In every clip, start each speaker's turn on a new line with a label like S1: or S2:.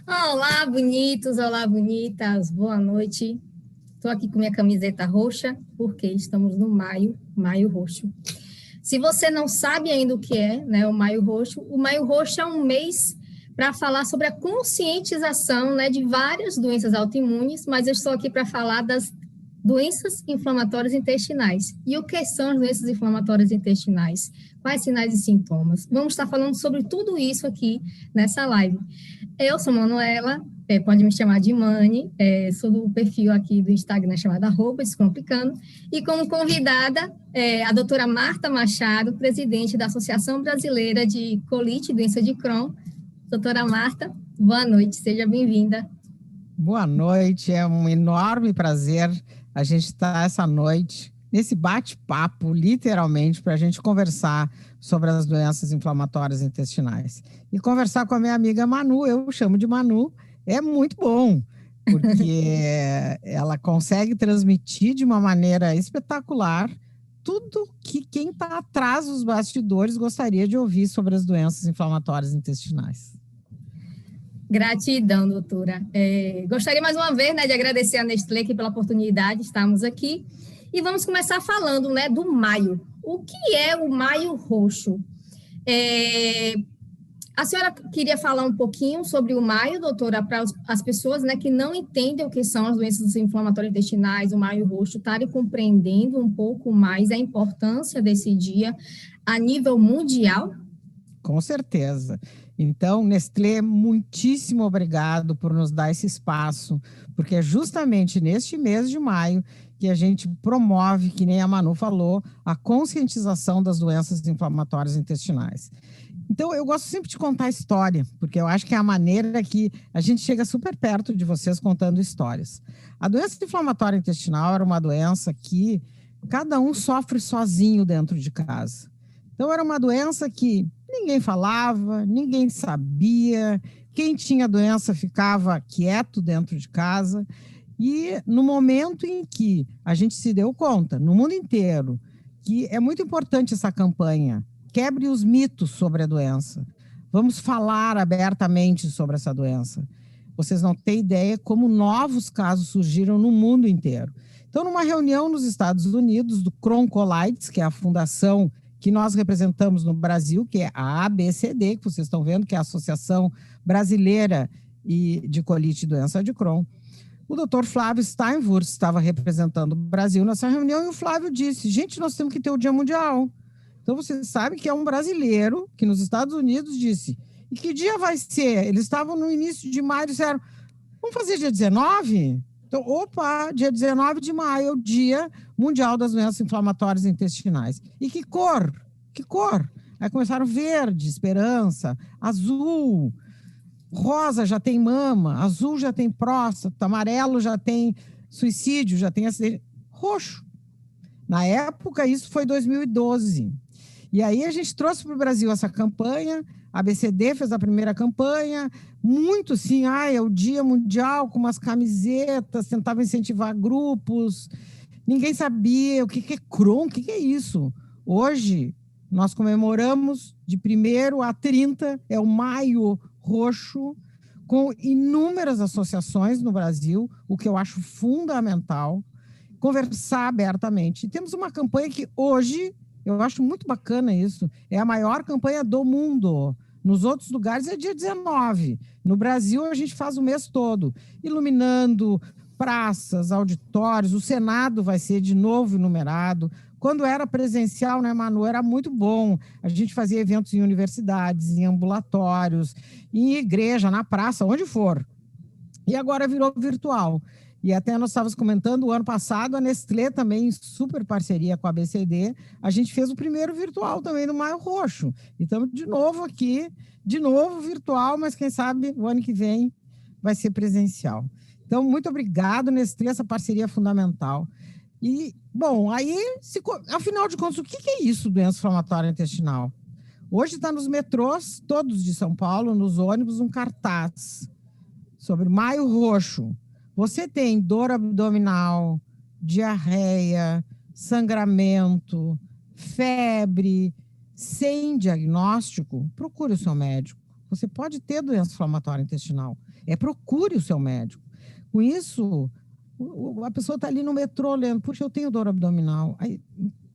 S1: Olá, bonitos, olá, bonitas, boa noite. Estou aqui com minha camiseta roxa, porque estamos no maio roxo. Se você não sabe ainda o que é, né, o Maio Roxo é um mês para falar sobre a conscientização, né, de várias doenças autoimunes, mas eu estou aqui para falar das doenças inflamatórias intestinais. E o que são as doenças inflamatórias intestinais? Quais sinais e sintomas? Vamos estar falando sobre tudo isso aqui nessa live. Eu sou Manuela, pode me chamar de Mani, sou do perfil aqui do Instagram chamado @descomplicando, e como convidada, a doutora Marta Machado, presidente da Associação Brasileira de Colite e Doença de Crohn. Doutora Marta, boa noite, seja bem-vinda.
S2: Boa noite, é um enorme prazer a gente estar essa noite nesse bate-papo, literalmente, para a gente conversar sobre as doenças inflamatórias intestinais. E conversar com a minha amiga Manu, eu chamo de Manu, é muito bom, porque ela consegue transmitir de uma maneira espetacular tudo que quem está atrás dos bastidores gostaria de ouvir sobre as doenças inflamatórias intestinais.
S1: Gratidão, doutora. Gostaria mais uma vez, né, de agradecer a Nestlé aqui pela oportunidade de estarmos aqui. E vamos começar falando, né, do maio. O que é o Maio Roxo? A senhora queria falar um pouquinho sobre o maio, doutora, para as pessoas, né, que não entendem o que são as doenças inflamatórias intestinais, o maio roxo, estarem compreendendo um pouco mais a importância desse dia a nível mundial?
S2: Com certeza. Então, Nestlé, muitíssimo obrigado por nos dar esse espaço, porque é justamente neste mês de maio que a gente promove, que nem a Manu falou, a conscientização das doenças inflamatórias intestinais. Então, eu gosto sempre de contar história, porque eu acho que é a maneira que a gente chega super perto de vocês contando histórias. A doença inflamatória intestinal era uma doença que cada um sofre sozinho dentro de casa. Então, era uma doença que ninguém falava, ninguém sabia, quem tinha doença ficava quieto dentro de casa. E no momento em que a gente se deu conta, no mundo inteiro, que é muito importante essa campanha, quebre os mitos sobre a doença. Vamos falar abertamente sobre essa doença. Vocês não têm ideia como novos casos surgiram no mundo inteiro. Então, numa reunião nos Estados Unidos, do Crohn Colitis, que é a fundação que nós representamos no Brasil, que é a ABCD, que vocês estão vendo, que é a Associação Brasileira de Colite e Doença de Crohn, o doutor Flávio Steinwurst estava representando o Brasil nessa reunião e o Flávio disse, gente, nós temos que ter o Dia Mundial. Então, você sabe que é um brasileiro que nos Estados Unidos disse, e que dia vai ser? Eles estavam no início de maio e disseram, vamos fazer dia 19? Então, opa, dia 19 de maio é o Dia Mundial das Doenças Inflamatórias Intestinais. E que cor? Que cor? Aí começaram verde, esperança, azul, rosa já tem mama, azul já tem próstata, amarelo já tem suicídio, já tem acidente, roxo. Na época, isso foi 2012. E aí a gente trouxe para o Brasil essa campanha, a ABCD fez a primeira campanha, muito sim, é o Dia Mundial, com umas camisetas, tentava incentivar grupos, ninguém sabia o que é Crohn, o que é isso. Hoje, nós comemoramos de 1º a 30, é o Maio Roxo, com inúmeras associações no Brasil, o que eu acho fundamental, conversar abertamente. E temos uma campanha que hoje, eu acho muito bacana isso, é a maior campanha do mundo. Nos outros lugares é dia 19. No Brasil, a gente faz o mês todo, iluminando praças, auditórios, o Senado vai ser de novo numerado. Quando era presencial, né, Manu, era muito bom. A gente fazia eventos em universidades, em ambulatórios, em igreja, na praça, onde for. E agora virou virtual. E até nós estávamos comentando, o ano passado, a Nestlé também, em super parceria com a ABCD, a gente fez o primeiro virtual também no Maio Roxo. Então, de novo aqui, de novo virtual, mas quem sabe o ano que vem vai ser presencial. Então, muito obrigado, Nestlé, essa parceria é fundamental. E, bom, aí, afinal de contas, o que é isso, doença inflamatória intestinal? Hoje está nos metrôs, todos de São Paulo, nos ônibus, um cartaz sobre Maio Roxo. Você tem dor abdominal, diarreia, sangramento, febre, sem diagnóstico, procure o seu médico. Você pode ter doença inflamatória intestinal. Procure o seu médico. Com isso, a pessoa está ali no metrô lendo, puxa, eu tenho dor abdominal. Aí,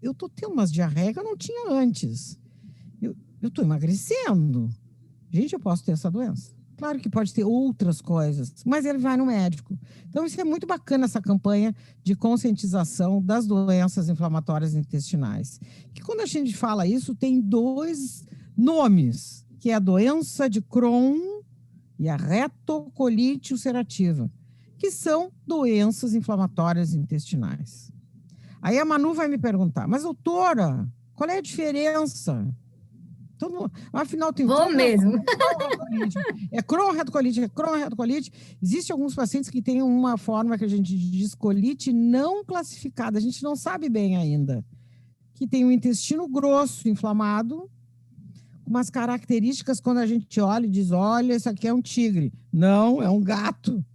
S2: eu estou tendo umas diarreias que eu não tinha antes. Eu estou emagrecendo. Gente, eu posso ter essa doença. Claro que pode ter outras coisas, mas ele vai no médico. Então, isso é muito bacana, essa campanha de conscientização das doenças inflamatórias intestinais. Que quando a gente fala isso, tem 2 nomes, que é a doença de Crohn e a retocolite ulcerativa, que são doenças inflamatórias intestinais. Aí a Manu vai me perguntar, mas doutora, qual é a diferença? Então, afinal, tem
S1: Vou mesmo.
S2: Crohn, retocolite. Existem alguns pacientes que têm uma forma que a gente diz colite não classificada, a gente não sabe bem ainda, que tem o intestino grosso inflamado, umas características quando a gente olha e diz, olha, isso aqui é um tigre. Não, é um gato.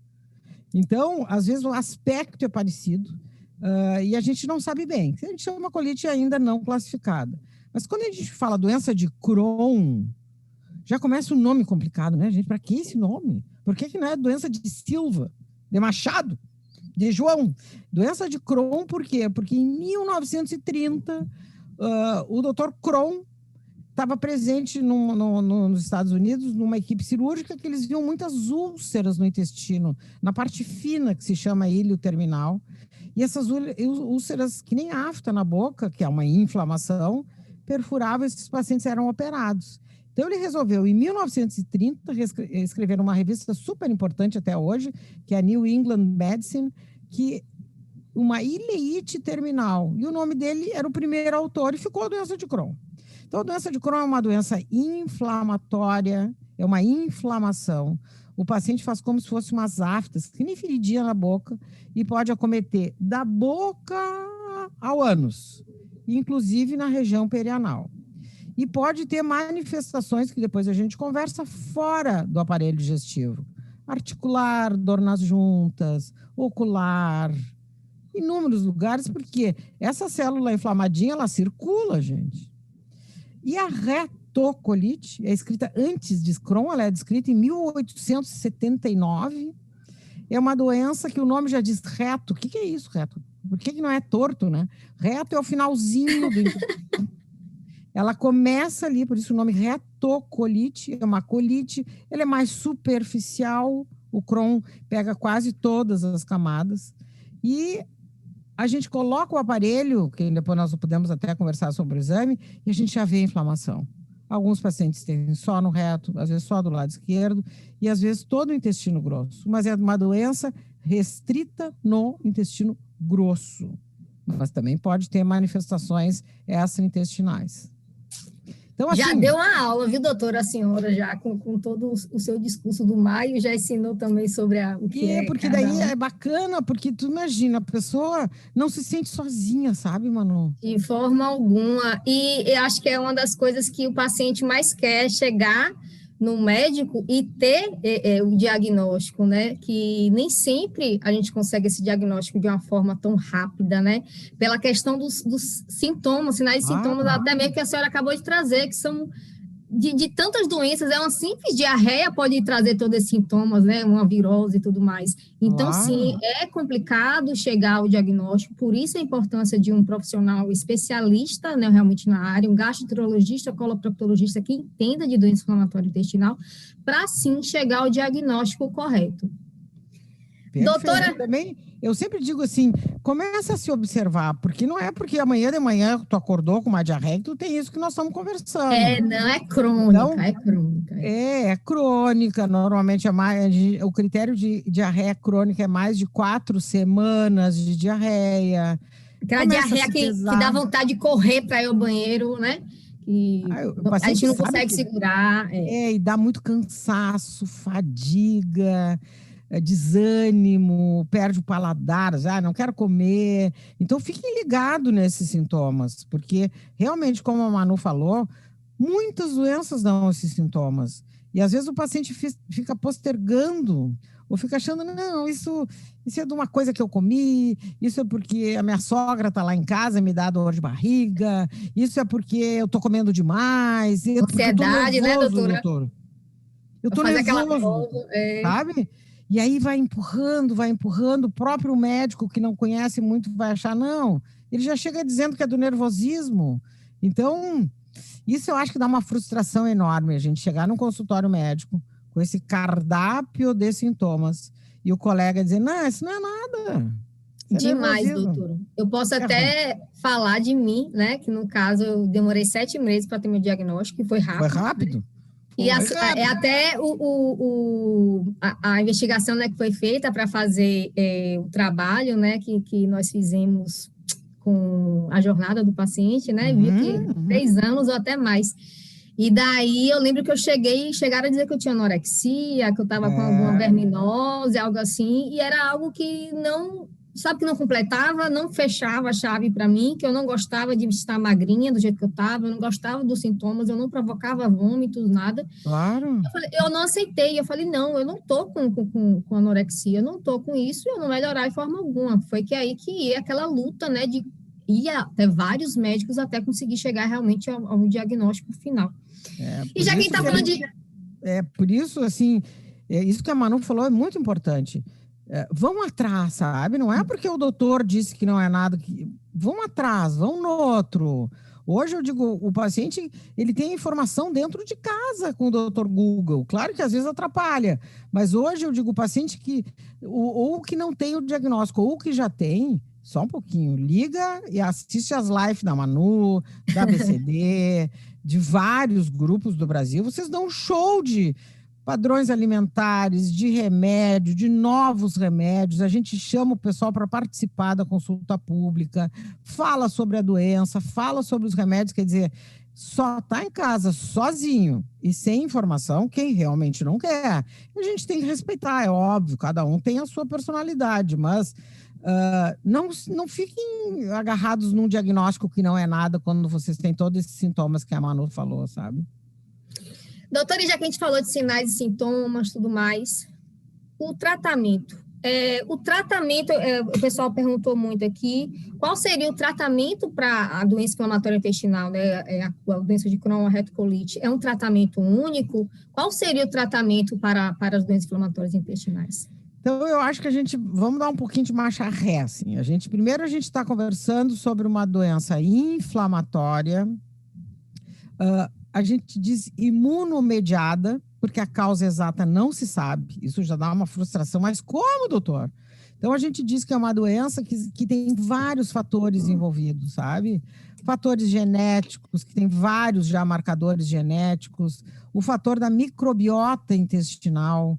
S2: Então, às vezes o aspecto é parecido e a gente não sabe bem. A gente chama uma colite ainda não classificada. Mas quando a gente fala doença de Crohn, já começa um nome complicado, né, gente? Para que esse nome? Por que não é doença de Silva, de Machado, de João? Doença de Crohn, por quê? Porque em 1930, o Dr. Crohn estava presente nos Estados Unidos, numa equipe cirúrgica, que eles viam muitas úlceras no intestino, na parte fina, que se chama ilho terminal. E essas úlceras, que nem afta na boca, que é uma inflamação, perfuravam, esses pacientes eram operados. Então, ele resolveu, em 1930, escrever numa revista super importante até hoje, que é a New England Medicine, que uma ileite terminal. E o nome dele era o primeiro autor e ficou a doença de Crohn. Então, a doença de Crohn é uma doença inflamatória, é uma inflamação. O paciente faz como se fosse umas aftas, que nem feridinha na boca, e pode acometer da boca ao ânus, inclusive na região perianal. E pode ter manifestações que depois a gente conversa fora do aparelho digestivo. Articular, dor nas juntas, ocular, inúmeros lugares, porque essa célula inflamadinha, ela circula, gente. E a retocolite é escrita antes de Crohn, ela é descrita em 1879. É uma doença que o nome já diz reto. O que é isso, reto? Por que não é torto, né? Reto é o finalzinho do intestino. Ela começa ali, por isso o nome retocolite, é uma colite, ela é mais superficial, o Crohn pega quase todas as camadas, e a gente coloca o aparelho, que depois nós podemos até conversar sobre o exame, e a gente já vê a inflamação. Alguns pacientes têm só no reto, às vezes só do lado esquerdo, e às vezes todo o intestino grosso, mas é uma doença restrita no intestino grosso, mas também pode ter manifestações extraintestinais. Então, assim,
S1: já deu uma aula, viu, doutora? A senhora já, com todo o seu discurso do maio, já ensinou também sobre o que é.
S2: Porque daí é bacana, porque tu imagina, a pessoa não se sente sozinha, sabe, Manu?
S1: De forma alguma. E eu acho que é uma das coisas que o paciente mais quer, chegar no médico e ter o diagnóstico, né? Que nem sempre a gente consegue esse diagnóstico de uma forma tão rápida, né? Pela questão dos sintomas, sinais e sintomas, até mesmo que a senhora acabou de trazer, que são de tantas doenças, uma simples diarreia pode trazer todos esses sintomas, né? Uma virose e tudo mais. Então, sim, é complicado chegar ao diagnóstico, por isso a importância de um profissional especialista, né, realmente na área, um gastroenterologista, coloproctologista que entenda de doença inflamatória intestinal, para sim chegar ao diagnóstico correto.
S2: Perfeito. Doutora, também, eu sempre digo assim, começa a se observar, porque não é porque amanhã de manhã tu acordou com uma diarreia que tu tem isso que nós estamos conversando.
S1: Não, é crônica, então, é crônica.
S2: É crônica, normalmente o critério de diarreia crônica é mais de 4 semanas de diarreia.
S1: Aquela diarreia que dá vontade de correr para ir ao banheiro, né? E a gente não consegue segurar.
S2: E dá muito cansaço, fadiga, desânimo, perde o paladar, não quero comer. Então, fiquem ligados nesses sintomas, porque realmente, como a Manu falou, muitas doenças dão esses sintomas. E às vezes o paciente fica postergando, ou fica achando, não, isso é de uma coisa que eu comi, isso é porque a minha sogra está lá em casa e me dá dor de barriga, isso é porque eu estou comendo demais.
S1: Ansiedade, né, doutora?
S2: eu tô
S1: fazer aquela
S2: nervoso,
S1: prova,
S2: sabe? E aí vai empurrando, o próprio médico que não conhece muito vai achar, não, ele já chega dizendo que é do nervosismo. Então, isso eu acho que dá uma frustração enorme, a gente chegar num consultório médico com esse cardápio de sintomas e o colega dizer, não, isso não é nada, isso é
S1: demais,
S2: nervosismo.
S1: doutora. Eu posso
S2: É ruim.
S1: até falar de mim, né? Que no caso eu demorei 7 meses para ter meu diagnóstico, que foi
S2: Foi
S1: rápido.
S2: rápido?
S1: E
S2: Foi
S1: é
S2: rápido.
S1: até a investigação, né, que foi feita para fazer o trabalho, né, que nós fizemos com a jornada do paciente, né, viu que
S2: Uhum, uhum.
S1: 3 anos ou até mais. E daí eu lembro que chegaram a dizer que eu tinha anorexia, que eu estava com alguma
S2: É,
S1: verminose, algo assim, e era algo que não, sabe, que não completava, não fechava a chave para mim, que eu não gostava de estar magrinha do jeito que eu estava, eu não gostava dos sintomas, eu não provocava vômitos, nada.
S2: claro.
S1: Eu não aceitei, eu falei, não, eu não tô com anorexia, eu não tô com isso, eu não melhorar de forma alguma. Foi que aí que ia aquela luta, né, de ir até vários médicos até conseguir chegar realmente ao diagnóstico final.
S2: É
S1: E
S2: por
S1: já quem
S2: isso
S1: está
S2: que a
S1: falando
S2: gente,
S1: de.
S2: é por isso assim, isso que a Manu falou é muito importante. Vão atrás, sabe? Não é porque o doutor disse que não é nada que vão atrás, vão no outro. Hoje eu digo, o paciente ele tem informação dentro de casa com o doutor Google. Claro que às vezes atrapalha, mas hoje eu digo o paciente que ou que não tem o diagnóstico ou que já tem, só um pouquinho, liga e assiste as lives da Manu, da BCD, de vários grupos do Brasil. Vocês dão um show de padrões alimentares, de remédio, de novos remédios. A gente chama o pessoal para participar da consulta pública, fala sobre a doença, fala sobre os remédios, quer dizer, só está em casa sozinho e sem informação quem realmente não quer. A gente tem que respeitar, é óbvio, cada um tem a sua personalidade, mas não fiquem agarrados num diagnóstico que não é nada quando vocês têm todos esses sintomas que a Manu falou, sabe?
S1: Doutora, e já que a gente falou de sinais e sintomas, tudo mais, o tratamento. O pessoal perguntou muito aqui, qual seria o tratamento para a doença inflamatória intestinal, né? A doença de Crohn, a retocolite, é um tratamento único? Qual seria o tratamento para as doenças inflamatórias intestinais?
S2: Então, eu acho que vamos dar um pouquinho de marcha ré, assim. Primeiro a gente está conversando sobre uma doença inflamatória, a gente diz imunomediada, porque a causa exata não se sabe, isso já dá uma frustração, mas como, doutor? Então, a gente diz que é uma doença que tem vários fatores envolvidos, sabe? Fatores genéticos, que tem vários já marcadores genéticos, o fator da microbiota intestinal,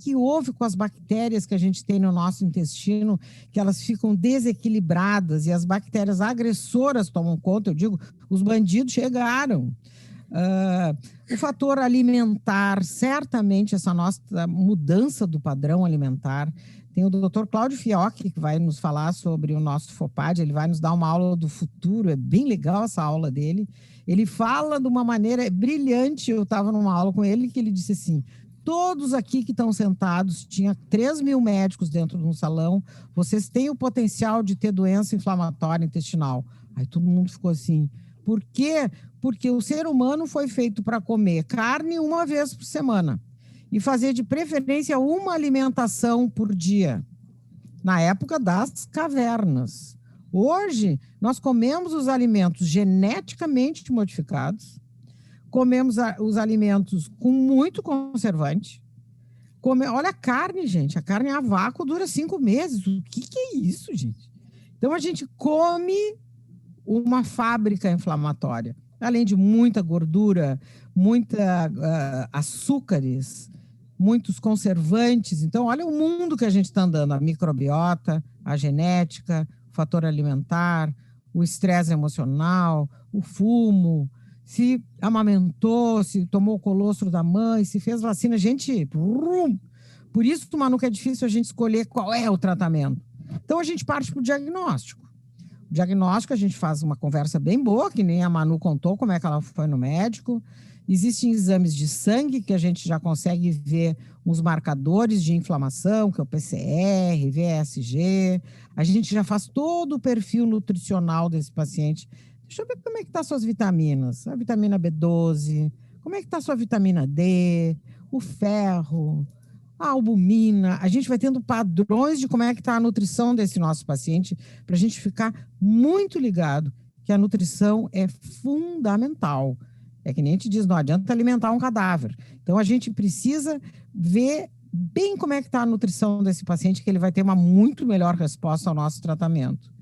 S2: que houve com as bactérias que a gente tem no nosso intestino, que elas ficam desequilibradas e as bactérias agressoras tomam conta, eu digo, os bandidos chegaram. O fator alimentar, certamente essa nossa mudança do padrão alimentar. Tem o doutor Cláudio Fiocchi, que vai nos falar sobre o nosso FOPAD, ele vai nos dar uma aula do futuro, é bem legal essa aula dele. Ele fala de uma maneira brilhante, eu estava numa aula com ele, que ele disse assim, todos aqui que estão sentados, tinha 3.000 médicos dentro de um salão, vocês têm o potencial de ter doença inflamatória intestinal. Aí todo mundo ficou assim, por quê? Porque o ser humano foi feito para comer carne uma vez por semana e fazer de preferência uma alimentação por dia, na época das cavernas. Hoje, nós comemos os alimentos geneticamente modificados, comemos os alimentos com muito conservante. Olha a carne, gente. A carne a vácuo dura 5 meses. O que é isso, gente? Então, a gente come uma fábrica inflamatória. Além de muita gordura, muita açúcares, muitos conservantes. Então, olha o mundo que a gente está andando. A microbiota, a genética, o fator alimentar, o estresse emocional, o fumo, se amamentou, se tomou o colostro da mãe, se fez vacina. Gente, por isso, Manu, que é difícil a gente escolher qual é o tratamento. Então, a gente parte para o diagnóstico. O diagnóstico, a gente faz uma conversa bem boa, que nem a Manu contou como é que ela foi no médico. Existem exames de sangue que a gente já consegue ver os marcadores de inflamação, que é o PCR, VSG. A gente já faz todo o perfil nutricional desse paciente. Deixa eu ver como é que estão suas vitaminas. A vitamina B12, como é que está a sua vitamina D, o ferro, a albumina, a gente vai tendo padrões de como é que está a nutrição desse nosso paciente, para a gente ficar muito ligado que a nutrição é fundamental. É que nem a gente diz, não adianta alimentar um cadáver. Então, a gente precisa ver bem como é que está a nutrição desse paciente, que ele vai ter uma muito melhor resposta ao nosso tratamento.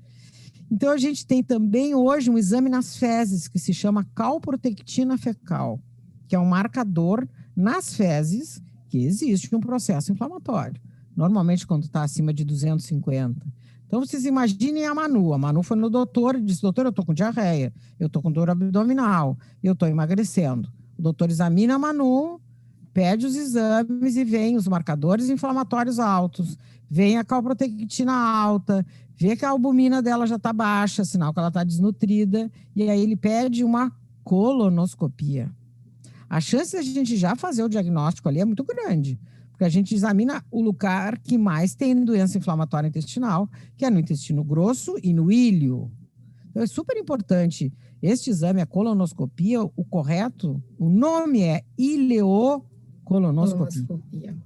S2: Então, a gente tem também hoje um exame nas fezes, que se chama calprotectina fecal, que é um marcador nas fezes que existe um processo inflamatório. Normalmente, quando está acima de 250. Então, vocês imaginem a Manu. A Manu foi no doutor e disse, doutor, eu estou com diarreia, eu estou com dor abdominal, eu estou emagrecendo. O doutor examina a Manu, pede os exames e vem os marcadores inflamatórios altos, vem a calprotectina alta, vê que a albumina dela já está baixa, sinal que ela está desnutrida, e aí ele pede uma colonoscopia. A chance de a gente já fazer o diagnóstico ali é muito grande, porque a gente examina o lugar que mais tem doença inflamatória intestinal, que é no intestino grosso e no íleo. Então, é super importante. Este exame, a colonoscopia, o correto, o nome é ileocolonoscopia.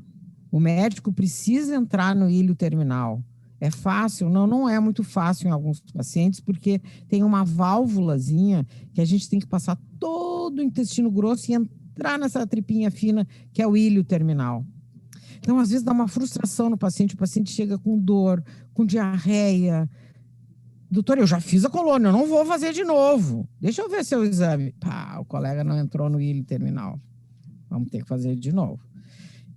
S2: O médico precisa entrar no íleo terminal. É fácil? Não, não é muito fácil em alguns pacientes, porque tem uma válvulazinha que a gente tem que passar todo o intestino grosso e entrar nessa tripinha fina, que é o íleo terminal. Então, às vezes, dá uma frustração no paciente, o paciente chega com dor, com diarreia. Doutor, eu já fiz a colônia, eu não vou fazer de novo. Deixa eu ver seu exame. Pá, o colega não entrou no íleo terminal. Vamos ter que fazer de novo.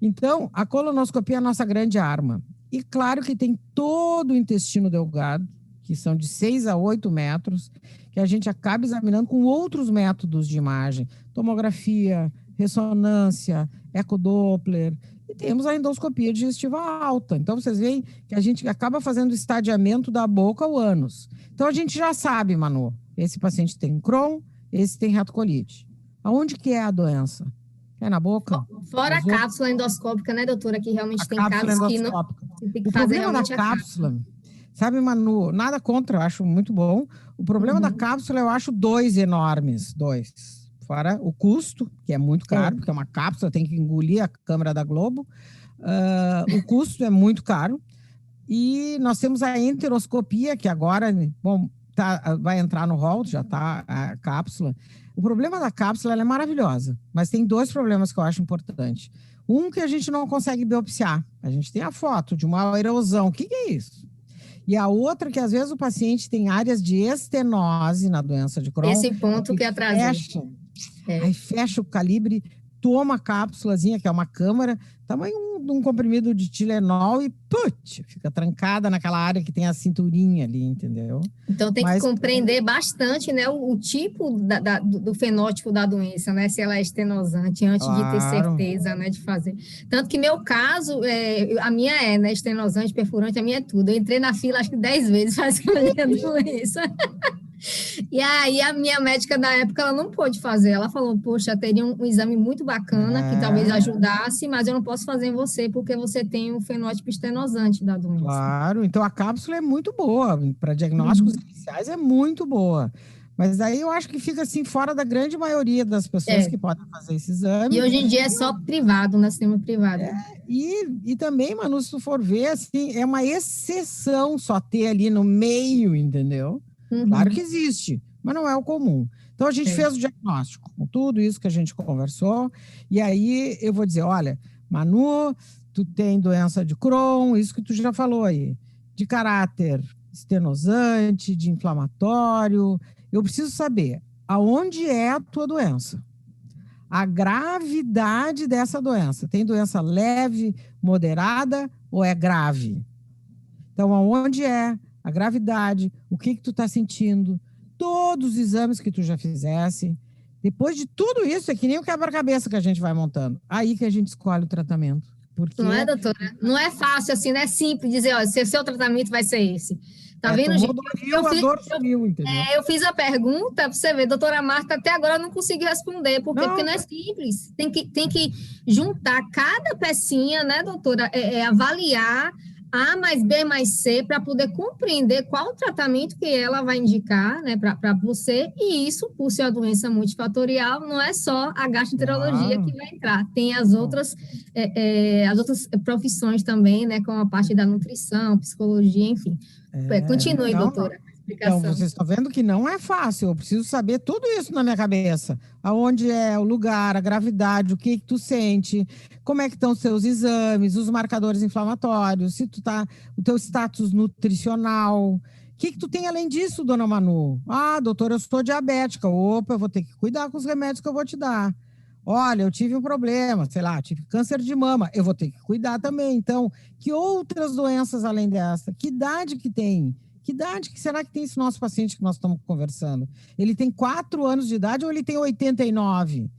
S2: Então, a colonoscopia é a nossa grande arma. E claro que tem todo o intestino delgado, que são de 6 a 8 metros, que a gente acaba examinando com outros métodos de imagem. Tomografia, ressonância, ecodoppler. E temos a endoscopia digestiva alta. Então, vocês veem que a gente acaba fazendo o estadiamento da boca ao ânus. Então, a gente já sabe, Manu, esse paciente tem Crohn, esse tem retocolite. Aonde que é a doença? É na boca?
S1: Fora a cápsula endoscópica, né, doutora? Que realmente tem casos que não tem que fazer realmente a cápsula.
S2: Sabe, Manu, nada contra, eu acho muito bom. O problema da cápsula, eu acho 2 enormes, 2. Fora o custo, que é muito caro, porque é uma cápsula, tem que engolir a câmera da Globo. O custo é muito caro. E nós temos a enteroscopia, que agora, bom, vai entrar no rol, já está a cápsula. O problema da cápsula, ela é maravilhosa, mas tem 2 problemas que eu acho importantes. Um, que a gente não consegue biopsiar. A gente tem a foto de uma erosão. O que é isso? E a outra, que às vezes o paciente tem áreas de estenose na doença de Crohn.
S1: Esse ponto que atrasa.
S2: Aí fecha o calibre, toma a cápsulazinha, que é uma câmara, tamanho de um comprimido de Tilenol e fica trancada naquela área que tem a cinturinha ali, entendeu?
S1: Então tem que compreender bastante, né, o tipo do fenótipo da doença, né, se ela é estenosante, antes de ter certeza, né, de fazer. Tanto que meu caso, a minha né, estenosante, perfurante, a minha é tudo. Eu entrei na fila acho que 10 vezes para escolher a doença. E aí a minha médica da época, ela não pôde fazer, ela falou, poxa, teria um exame muito bacana que talvez ajudasse, mas eu não posso fazer em você porque você tem um fenótipo estenosante da doença.
S2: Claro, então a cápsula é muito boa, para diagnósticos iniciais é muito boa, mas aí eu acho que fica assim fora da grande maioria das pessoas que podem fazer esse exame.
S1: E hoje em dia é só privado, né, sistema privado.
S2: E também, Manu, se tu for ver, assim, é uma exceção só ter ali no meio, entendeu? Claro que existe, mas não é o comum. Então, a gente fez o diagnóstico com tudo isso que a gente conversou, e aí eu vou dizer, olha, Manu, tu tem doença de Crohn, isso que tu já falou aí, de caráter estenosante, de inflamatório. Eu preciso saber aonde é a tua doença, a gravidade dessa doença. Tem doença leve, moderada ou é grave? Então, aonde é a gravidade, o que tu está sentindo, todos os exames que tu já fizesse. Depois de tudo isso, é que nem o quebra-cabeça que a gente vai montando. Aí que a gente escolhe o tratamento. Porque... Não é,
S1: doutora? Não é fácil assim, não é simples dizer, ó, seu tratamento vai ser esse. Tá vendo, gente? Eu fiz a pergunta para você ver, doutora Marta, até agora eu não consegui responder, porque não é simples. Tem que juntar cada pecinha, né, doutora? Avaliar A mais B mais C para poder compreender qual o tratamento que ela vai indicar, né, para você, e isso, por ser uma doença multifatorial, não é só a gastroenterologia que vai entrar, tem as outras profissões também, né, como a parte da nutrição, psicologia, enfim. Continue, doutora.
S2: Então, vocês estão vendo que não é fácil, eu preciso saber tudo isso na minha cabeça. Aonde é o lugar, a gravidade, o que tu sente, como é que estão os seus exames, os marcadores inflamatórios, se tu tá, o teu status nutricional. O que tu tem além disso, dona Manu? Ah, doutora, eu sou diabética. Opa, eu vou ter que cuidar com os remédios que eu vou te dar. Olha, eu tive um problema, sei lá, tive câncer de mama, eu vou ter que cuidar também. Então, que outras doenças além dessa? Que idade que tem? Que idade que será que tem esse nosso paciente que nós estamos conversando? Ele tem 4 anos de idade ou ele tem 89?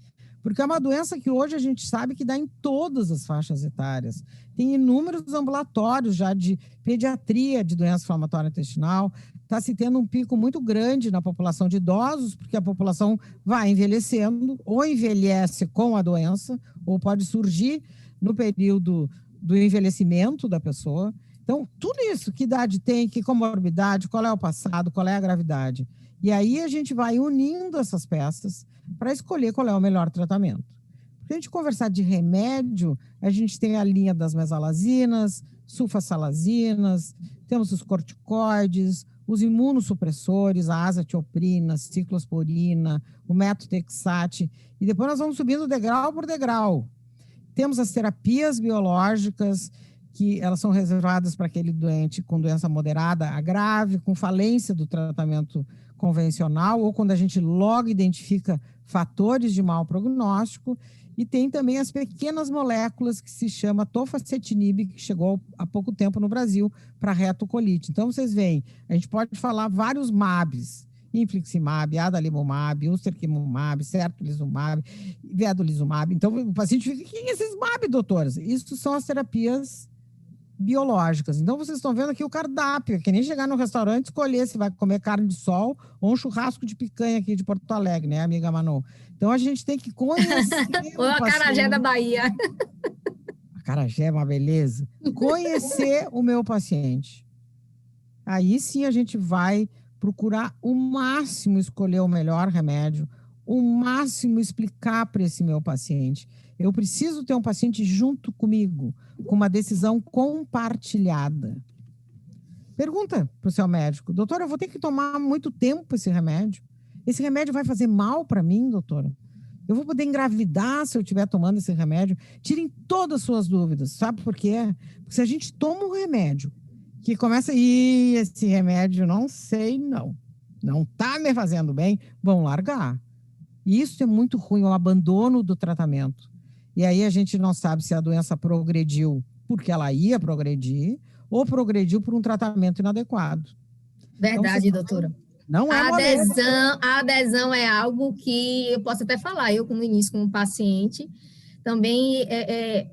S2: Porque é uma doença que hoje a gente sabe que dá em todas as faixas etárias. Tem inúmeros ambulatórios já de pediatria de doença inflamatória intestinal. Está se tendo um pico muito grande na população de idosos, porque a população vai envelhecendo, ou envelhece com a doença, ou pode surgir no período do envelhecimento da pessoa. Então, tudo isso, que idade tem, que comorbidade, qual é o passado, qual é a gravidade. E aí a gente vai unindo essas peças para escolher qual é o melhor tratamento. Para a gente conversar de remédio, a gente tem a linha das mesalazinas, sulfasalazinas, temos os corticoides, os imunossupressores, a azatioprina, ciclosporina, o metotrexate, e depois nós vamos subindo degrau por degrau. Temos as terapias biológicas, que elas são reservadas para aquele doente com doença moderada a grave, com falência do tratamento convencional, ou quando a gente logo identifica fatores de mau prognóstico. E tem também as pequenas moléculas que se chama tofacetinib, que chegou há pouco tempo no Brasil para retocolite. Então, vocês veem, a gente pode falar vários MABs, infliximab, adalimumab, ustekinumab, certolizumab, vedolizumab. Então, o paciente fica, quem é esses MAB, doutoras? Isso são as terapias biológicas. Então, vocês estão vendo aqui o cardápio, que nem chegar no restaurante e escolher se vai comer carne de sol ou um churrasco de picanha aqui de Porto Alegre, né, amiga Manu? Então, a gente tem que conhecer
S1: ou a acarajé da Bahia.
S2: Acarajé é uma beleza. Conhecer o meu paciente. Aí sim a gente vai procurar o máximo escolher o melhor remédio, o máximo explicar para esse meu paciente. Eu preciso ter um paciente junto comigo, com uma decisão compartilhada. Pergunta para o seu médico: doutora, eu vou ter que tomar muito tempo esse remédio? Esse remédio vai fazer mal para mim, doutora? Eu vou poder engravidar se eu estiver tomando esse remédio? Tirem todas as suas dúvidas. Sabe por quê? Porque se a gente toma um remédio que começa, esse remédio, não sei, não está me fazendo bem, vão largar. E isso é muito ruim, o abandono do tratamento. E aí a gente não sabe se a doença progrediu porque ela ia progredir ou progrediu por um tratamento inadequado.
S1: Verdade, então, doutora.
S2: Não é
S1: a adesão é algo que eu posso até falar, eu no início como paciente, também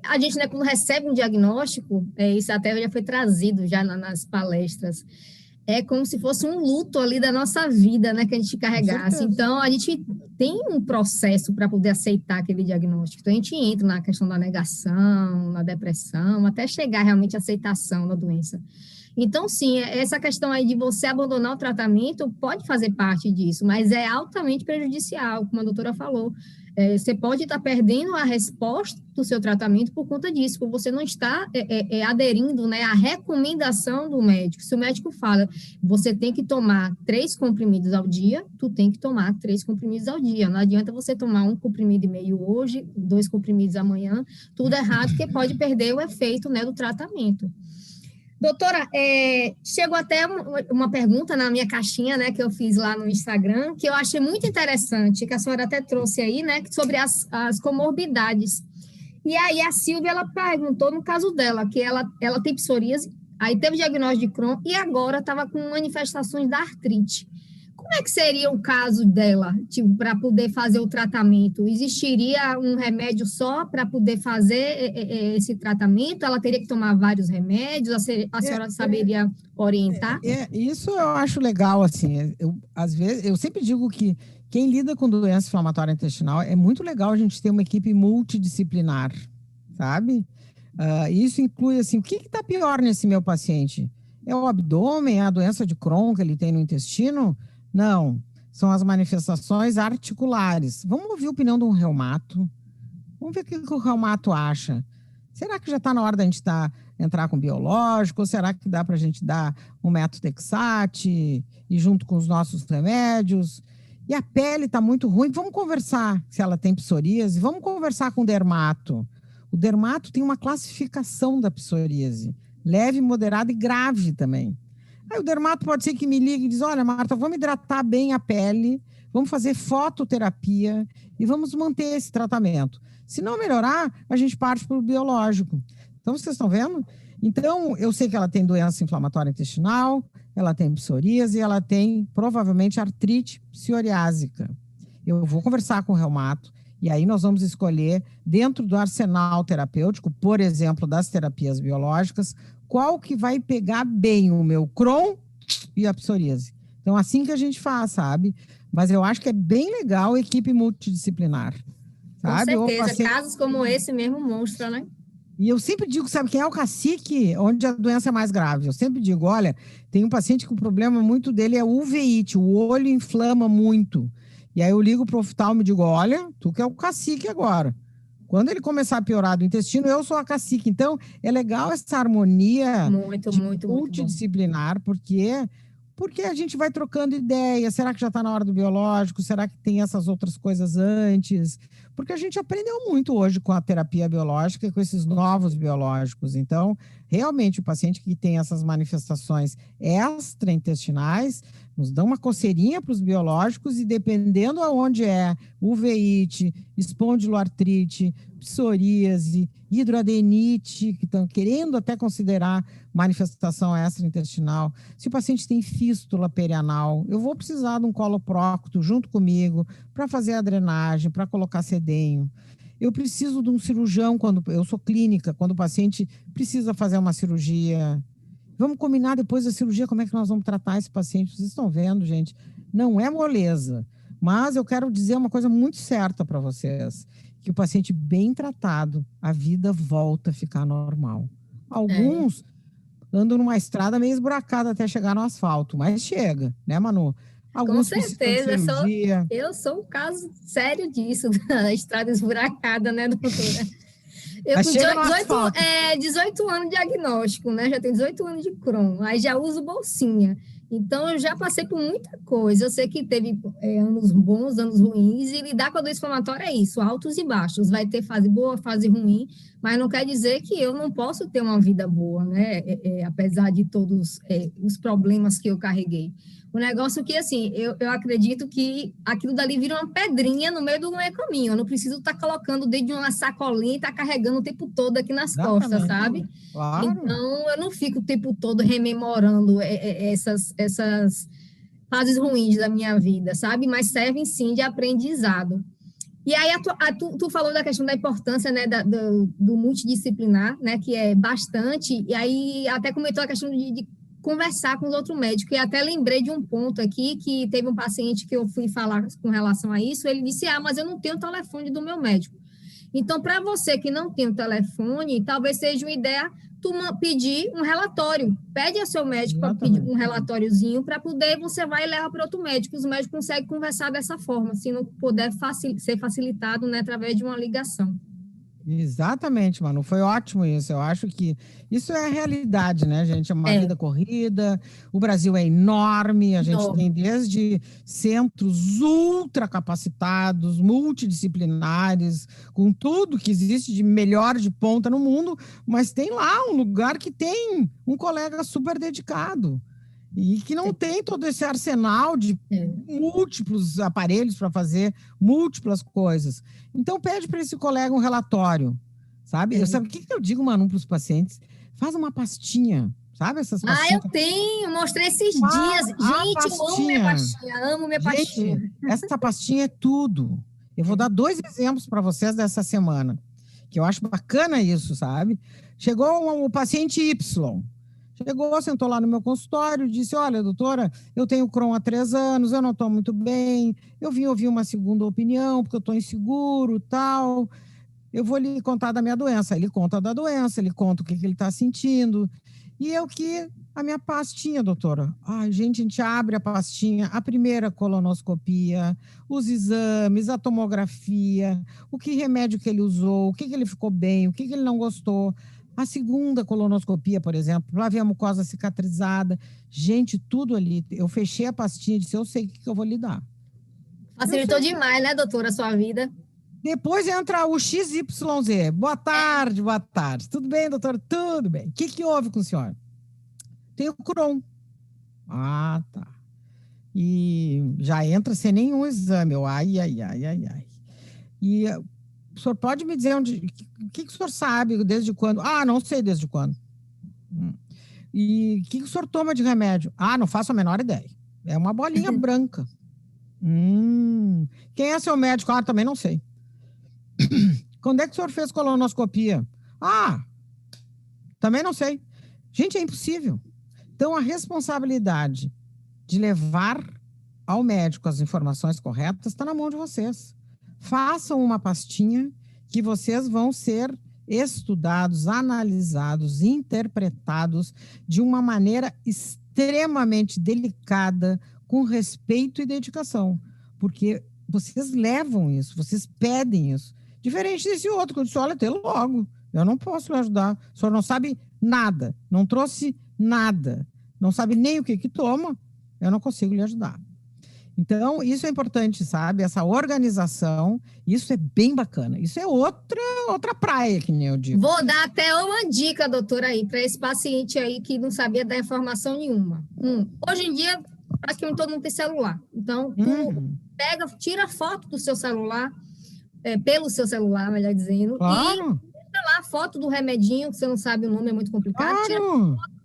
S1: a gente, né, quando recebe um diagnóstico, isso até já foi trazido já nas palestras, é como se fosse um luto ali da nossa vida, né, que a gente carregasse. Então, a gente tem um processo para poder aceitar aquele diagnóstico. Então, a gente entra na questão da negação, na depressão, até chegar realmente à aceitação da doença. Então, sim, essa questão aí de você abandonar o tratamento pode fazer parte disso, mas é altamente prejudicial, como a doutora falou. Você pode estar perdendo a resposta do seu tratamento por conta disso, porque você não está aderindo, né, à recomendação do médico. Se o médico fala, você tem que tomar 3 comprimidos ao dia, tu tem que tomar 3 comprimidos ao dia. Não adianta você tomar 1 comprimido e meio hoje, 2 comprimidos amanhã, tudo errado, porque pode perder o efeito, né, do tratamento. Doutora, chegou até uma pergunta na minha caixinha, né, que eu fiz lá no Instagram, que eu achei muito interessante, que a senhora até trouxe aí, né, sobre as comorbidades. E aí a Silvia, ela perguntou no caso dela, que ela tem psoríase, aí teve diagnóstico de Crohn e agora estava com manifestações da artrite. Como é que seria o caso dela, tipo, para poder fazer o tratamento? Existiria um remédio só para poder fazer esse tratamento? Ela teria que tomar vários remédios? A senhora saberia orientar?
S2: Isso eu acho legal, assim. Às vezes, eu sempre digo que quem lida com doença inflamatória intestinal é muito legal a gente ter uma equipe multidisciplinar, sabe? Isso inclui, assim, o que está pior nesse meu paciente? É o abdômen, é a doença de Crohn que ele tem no intestino? Não, são as manifestações articulares. Vamos ouvir a opinião de um reumato? Vamos ver o que o reumato acha. Será que já está na hora da gente entrar com biológico? Ou será que dá para a gente dar um metotrexate e junto com os nossos remédios? E a pele está muito ruim. Vamos conversar se ela tem psoríase. Vamos conversar com o dermato. O dermato tem uma classificação da psoríase. Leve, moderada e grave também. Aí o dermato pode ser que me ligue e diz, olha, Marta, vamos hidratar bem a pele, vamos fazer fototerapia e vamos manter esse tratamento. Se não melhorar, a gente parte para o biológico. Então, vocês estão vendo? Então, eu sei que ela tem doença inflamatória intestinal, ela tem psoríase e ela tem, provavelmente, artrite psoriásica. Eu vou conversar com o reumato e aí nós vamos escolher, dentro do arsenal terapêutico, por exemplo, das terapias biológicas, qual que vai pegar bem o meu Crohn e a psoríase. Então, assim que a gente faz, sabe? Mas eu acho que é bem legal a equipe multidisciplinar. Sabe?
S1: Com certeza, casos como esse mesmo mostra, né?
S2: E eu sempre digo, sabe quem é o cacique onde a doença é mais grave? Eu sempre digo, olha, tem um paciente que o problema muito dele é uveíte, o olho inflama muito. E aí eu ligo para o oftalmo e digo, olha, tu que é o cacique agora. Quando ele começar a piorar do intestino, eu sou a cacique. Então, é legal essa harmonia multidisciplinar, porque a gente vai trocando ideias. Será que já está na hora do biológico? Será que tem essas outras coisas antes? Porque a gente aprendeu muito hoje com a terapia biológica e com esses novos biológicos. Então, realmente, o paciente que tem essas manifestações extraintestinais, nos dão uma coceirinha para os biológicos e dependendo aonde é, uveíte, espondiloartrite, psoríase, hidroadenite, que estão querendo até considerar manifestação extraintestinal. Se o paciente tem fístula perianal, eu vou precisar de um coloprocto junto comigo para fazer a drenagem, para colocar sedenho. Eu preciso de um cirurgião, quando eu sou clínica, quando o paciente precisa fazer uma cirurgia. Vamos combinar depois da cirurgia como é que nós vamos tratar esse paciente. Vocês estão vendo, gente? Não é moleza. Mas eu quero dizer uma coisa muito certa para vocês, que o paciente bem tratado, a vida volta a ficar normal. Alguns andam numa estrada meio esburacada até chegar no asfalto, mas chega, né, Manu?
S1: Alguns com certeza, eu sou um caso sério disso, da estrada esburacada, né, doutora? Eu com 18 anos de diagnóstico, né? Já tenho 18 anos de Crohn, aí já uso bolsinha. Então, eu já passei por muita coisa. Eu sei que teve anos bons, anos ruins, e lidar com a doença inflamatória é isso, altos e baixos. Vai ter fase boa, fase ruim, mas não quer dizer que eu não posso ter uma vida boa, né? Apesar de todos os problemas que eu carreguei. O negócio que, assim, eu acredito que aquilo dali vira uma pedrinha no meio do meu caminho. Eu não preciso estar colocando dentro de uma sacolinha e estar carregando o tempo todo aqui nas costas, sabe?
S2: Claro.
S1: Então, eu não fico o tempo todo rememorando essas fases ruins da minha vida, sabe? Mas servem, sim, de aprendizado. E aí, tu falou da questão da importância, né, do multidisciplinar, né, que é bastante, e aí até comentou a questão de conversar com os outros médicos, e até lembrei de um ponto aqui, que teve um paciente que eu fui falar com relação a isso, ele disse, mas eu não tenho o telefone do meu médico. Então, para você que não tem o telefone, talvez seja uma ideia tu pedir um relatório. Pede ao seu médico para pedir um relatóriozinho, para poder, você vai e leva para outro médico. Os médicos conseguem conversar dessa forma, se não puder ser facilitado, né, através de uma ligação.
S2: Exatamente, Manu, foi ótimo isso. Eu acho que isso é a realidade, né, gente? É uma vida corrida, o Brasil é enorme, a gente tem desde centros ultra capacitados, multidisciplinares, com tudo que existe de melhor de ponta no mundo, mas tem lá um lugar que tem um colega super dedicado e que não tem todo esse arsenal de múltiplos aparelhos para fazer múltiplas coisas. Então, pede para esse colega um relatório, sabe? Sabe o que eu digo, Manu, para os pacientes? Faz uma pastinha, sabe essas pastinhas?
S1: Eu tenho, mostrei esses dias. Gente, eu amo minha pastinha, amo minha pastinha.
S2: Essa pastinha é tudo. Eu vou dar 2 exemplos para vocês dessa semana, que eu acho bacana isso, sabe? Chegou o paciente Y, chegou, sentou lá no meu consultório, disse, olha, doutora, eu tenho Crohn há 3 anos, eu não estou muito bem, eu vim ouvir uma segunda opinião, porque eu estou inseguro, tal. eu vou lhe contar da minha doença. Ele conta da doença, ele conta o que ele está sentindo. E eu que a minha pastinha, doutora. Ai, gente, a gente abre a pastinha, a primeira colonoscopia, os exames, a tomografia, o que remédio que ele usou, o que ele ficou bem, o que ele não gostou. A segunda colonoscopia, por exemplo, lá vem a mucosa cicatrizada. Gente, tudo ali. Eu fechei a pastinha e disse, eu sei o que eu vou lhe dar.
S1: Facilitou demais, né, doutora, a sua vida?
S2: Depois entra o XYZ. Boa tarde, boa tarde. Tudo bem, doutor? Tudo bem. O que houve com o senhor? Tem o Crohn. Ah, tá. E já entra sem nenhum exame. Ai. E o senhor pode me dizer o que o senhor sabe, desde quando? Ah, não sei desde quando. E o que o senhor toma de remédio? Ah, não faço a menor ideia. É uma bolinha branca. Quem é seu médico? Ah, também não sei. Quando é que o senhor fez colonoscopia? Ah, também não sei. Gente, é impossível. Então, a responsabilidade de levar ao médico as informações corretas está na mão de vocês. Façam uma pastinha que vocês vão ser estudados, analisados, interpretados de uma maneira extremamente delicada, com respeito e dedicação. Porque vocês levam isso, vocês pedem isso. Diferente desse outro, que eu disse, olha, até logo, eu não posso lhe ajudar. O senhor não sabe nada, não trouxe nada, não sabe nem o que toma, eu não consigo lhe ajudar. Então, isso é importante, sabe? Essa organização, isso é bem bacana. Isso é outra praia, que nem eu digo.
S1: Vou dar até uma dica, doutora, aí, para esse paciente aí que não sabia dar informação nenhuma. Hoje em dia, praticamente todo mundo tem celular. Então, tira foto do seu celular, pelo seu celular, melhor dizendo,
S2: claro.
S1: E tira lá a foto do remedinho, que você não sabe o nome, é muito complicado.
S2: Claro.
S1: Tira a foto.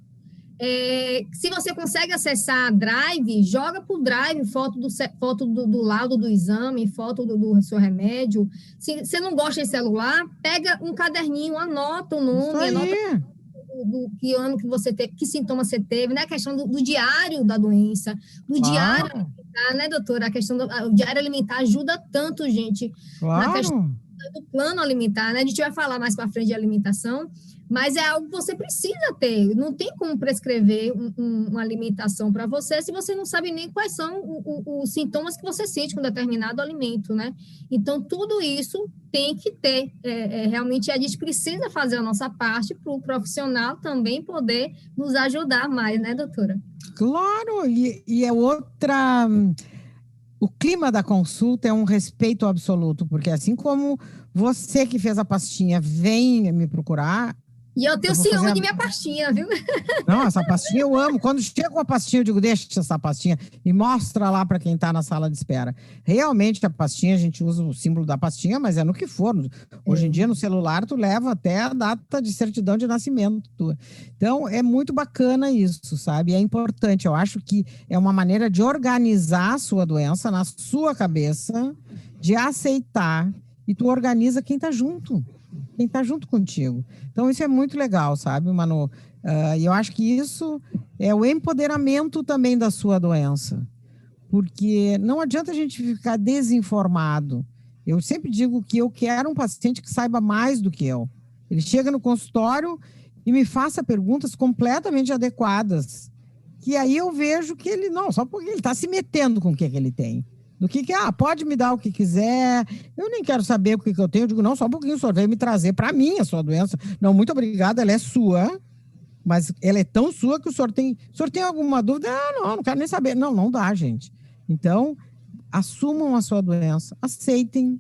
S1: Se você consegue acessar a Drive, joga para o Drive foto do laudo do exame, foto do seu remédio. Se você não gosta de celular, pega um caderninho, anota o nome, anota do que ano que você teve, que sintoma você teve, né? A questão do diário da doença, do diário alimentar, né, doutora? A questão do diário alimentar ajuda tanto, gente, na questão do plano alimentar, né? A gente vai falar mais para frente de alimentação, mas é algo que você precisa ter. Não tem como prescrever uma alimentação para você se você não sabe nem quais são os sintomas que você sente com determinado alimento, né? Então, tudo isso tem que ter. Realmente, a gente precisa fazer a nossa parte para o profissional também poder nos ajudar mais, né, doutora?
S2: Claro, e é outra... O clima da consulta é um respeito absoluto, porque assim como você que fez a pastinha vem me procurar...
S1: E eu tenho ciúme de minha pastinha, viu?
S2: Não, essa pastinha eu amo. Quando chega com a pastinha, eu digo, deixa essa pastinha e mostra lá para quem está na sala de espera. Realmente, a pastinha, a gente usa o símbolo da pastinha, mas é no que for. Hoje em dia, no celular, tu leva até a data de certidão de nascimento tua. Então, é muito bacana isso, sabe? É importante. Eu acho que é uma maneira de organizar a sua doença na sua cabeça, de aceitar, e tu organiza quem está junto. Quem está junto contigo. Então, isso é muito legal, sabe, Manu? E eu acho que isso é o empoderamento também da sua doença. Porque não adianta a gente ficar desinformado. Eu sempre digo que eu quero um paciente que saiba mais do que eu. Ele chega no consultório e me faça perguntas completamente adequadas. Que aí eu vejo que ele, não, só porque ele está se metendo com o que ele tem. Do que pode me dar o que quiser, eu nem quero saber o que eu tenho, eu digo, não, só um pouquinho, o senhor veio me trazer para mim a sua doença, não, muito obrigada, ela é sua, mas ela é tão sua que o senhor tem alguma dúvida? Não quero nem saber, não dá, gente. Então, assumam a sua doença, aceitem,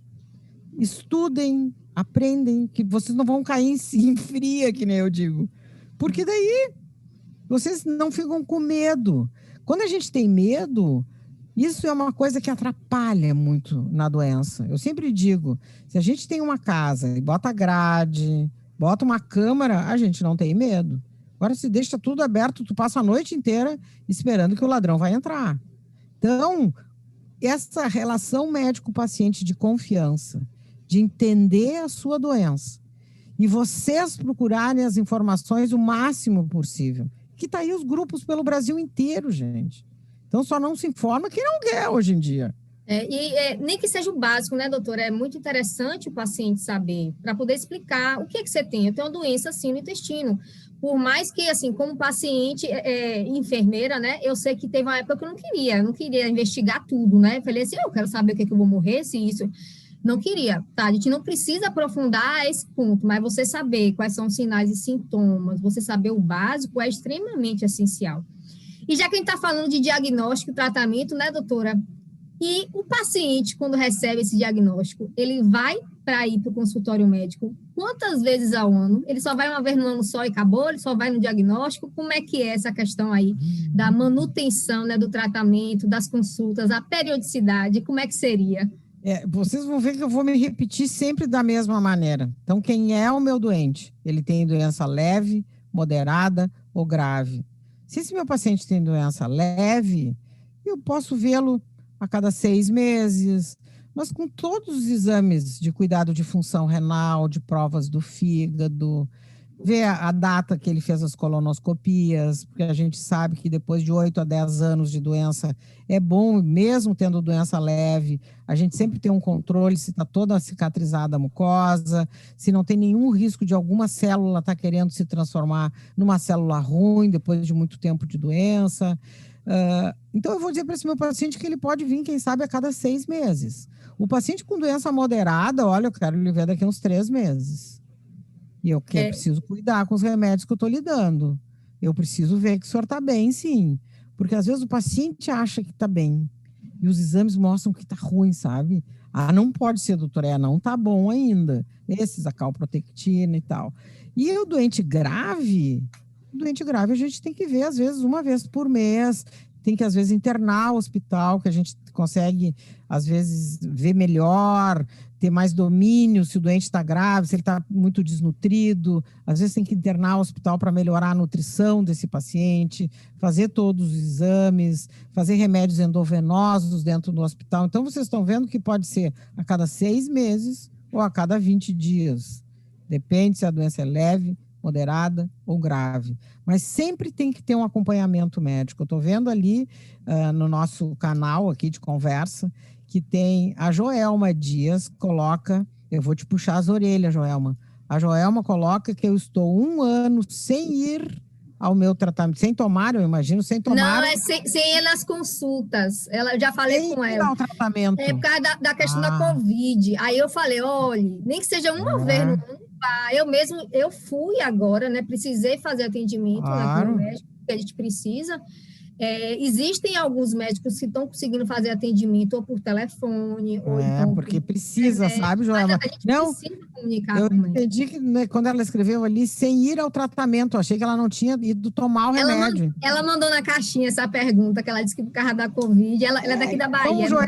S2: estudem, aprendem, que vocês não vão cair em fria, que nem eu digo, porque daí vocês não ficam com medo. Quando a gente tem medo, isso é uma coisa que atrapalha muito na doença. Eu sempre digo, se a gente tem uma casa e bota grade, bota uma câmera, a gente não tem medo. Agora, se deixa tudo aberto, tu passa a noite inteira esperando que o ladrão vai entrar. Então, essa relação médico-paciente de confiança, de entender a sua doença, e vocês procurarem as informações o máximo possível, que tá aí os grupos pelo Brasil inteiro, gente. Então, só não se informa quem não quer hoje em dia.
S1: Nem que seja o básico, né, doutora? É muito interessante o paciente saber, para poder explicar o que é que você tem. Eu tenho uma doença, assim, no intestino. Por mais que, assim, como paciente, enfermeira, né, eu sei que teve uma época que eu não queria investigar tudo, né? Falei assim, eu quero saber o que é que eu vou morrer, se isso... Não queria, tá? A gente não precisa aprofundar esse ponto, mas você saber quais são os sinais e sintomas, você saber o básico é extremamente essencial. E já que a gente está falando de diagnóstico e tratamento, né, doutora? E o paciente, quando recebe esse diagnóstico, ele vai para ir para o consultório médico quantas vezes ao ano? Ele só vai uma vez no ano só e acabou? Ele só vai no diagnóstico? Como é que é essa questão aí da manutenção, né, do tratamento, das consultas, a periodicidade? Como é que seria?
S2: Vocês vão ver que eu vou me repetir sempre da mesma maneira. Então, quem é o meu doente? Ele tem doença leve, moderada ou grave. Se esse meu paciente tem doença leve, eu posso vê-lo a cada 6 meses, mas com todos os exames de cuidado de função renal, de provas do fígado, ver a data que ele fez as colonoscopias, porque a gente sabe que depois de 8 a 10 anos de doença é bom, mesmo tendo doença leve, a gente sempre tem um controle se está toda cicatrizada a mucosa, se não tem nenhum risco de alguma célula estar querendo se transformar numa célula ruim depois de muito tempo de doença. Então, eu vou dizer para esse meu paciente que ele pode vir, quem sabe, a cada 6 meses. O paciente com doença moderada, olha, eu quero lhe ver daqui a uns 3 meses. E eu preciso cuidar com os remédios que eu estou lhe dando. Eu preciso ver que o senhor está bem, sim. Porque às vezes o paciente acha que está bem. E os exames mostram que está ruim, sabe? Não pode ser, doutora, não está bom ainda. Esses, a calprotectina e tal. E o doente grave a gente tem que ver, às vezes, uma vez por mês. Tem que, às vezes, internar o hospital, que a gente consegue, às vezes, ver melhor, ter mais domínio se o doente está grave, se ele está muito desnutrido. Às vezes tem que internar o hospital para melhorar a nutrição desse paciente, fazer todos os exames, fazer remédios endovenosos dentro do hospital. Então, vocês estão vendo que pode ser a cada 6 meses ou a cada 20 dias. Depende se a doença é leve, moderada ou grave. Mas sempre tem que ter um acompanhamento médico. Eu estou vendo ali no nosso canal aqui de conversa que tem a Joelma Dias, coloca, eu vou te puxar as orelhas, Joelma. A Joelma coloca que eu estou 1 ano sem ir ao meu tratamento, sem tomar, eu imagino, sem tomar.
S1: Não, sem ir nas consultas. Eu já falei com ela.
S2: Sem ir ao tratamento.
S1: É por causa da questão da Covid. Aí eu falei, olha, nem que seja uma vez no ano, eu fui agora, né? Precisei fazer atendimento, né, com o médico, que a gente precisa. Existem alguns médicos que estão conseguindo fazer atendimento ou por telefone, ou então
S2: porque precisa, sabe, Joelma?
S1: A gente precisa comunicar
S2: eu
S1: com o médico.
S2: entendi que, né, quando ela escreveu ali, sem ir ao tratamento, eu achei que ela não tinha ido tomar o remédio.
S1: Ela mandou na caixinha essa pergunta, que ela disse que por causa da Covid, ela é daqui da Bahia.
S2: Então,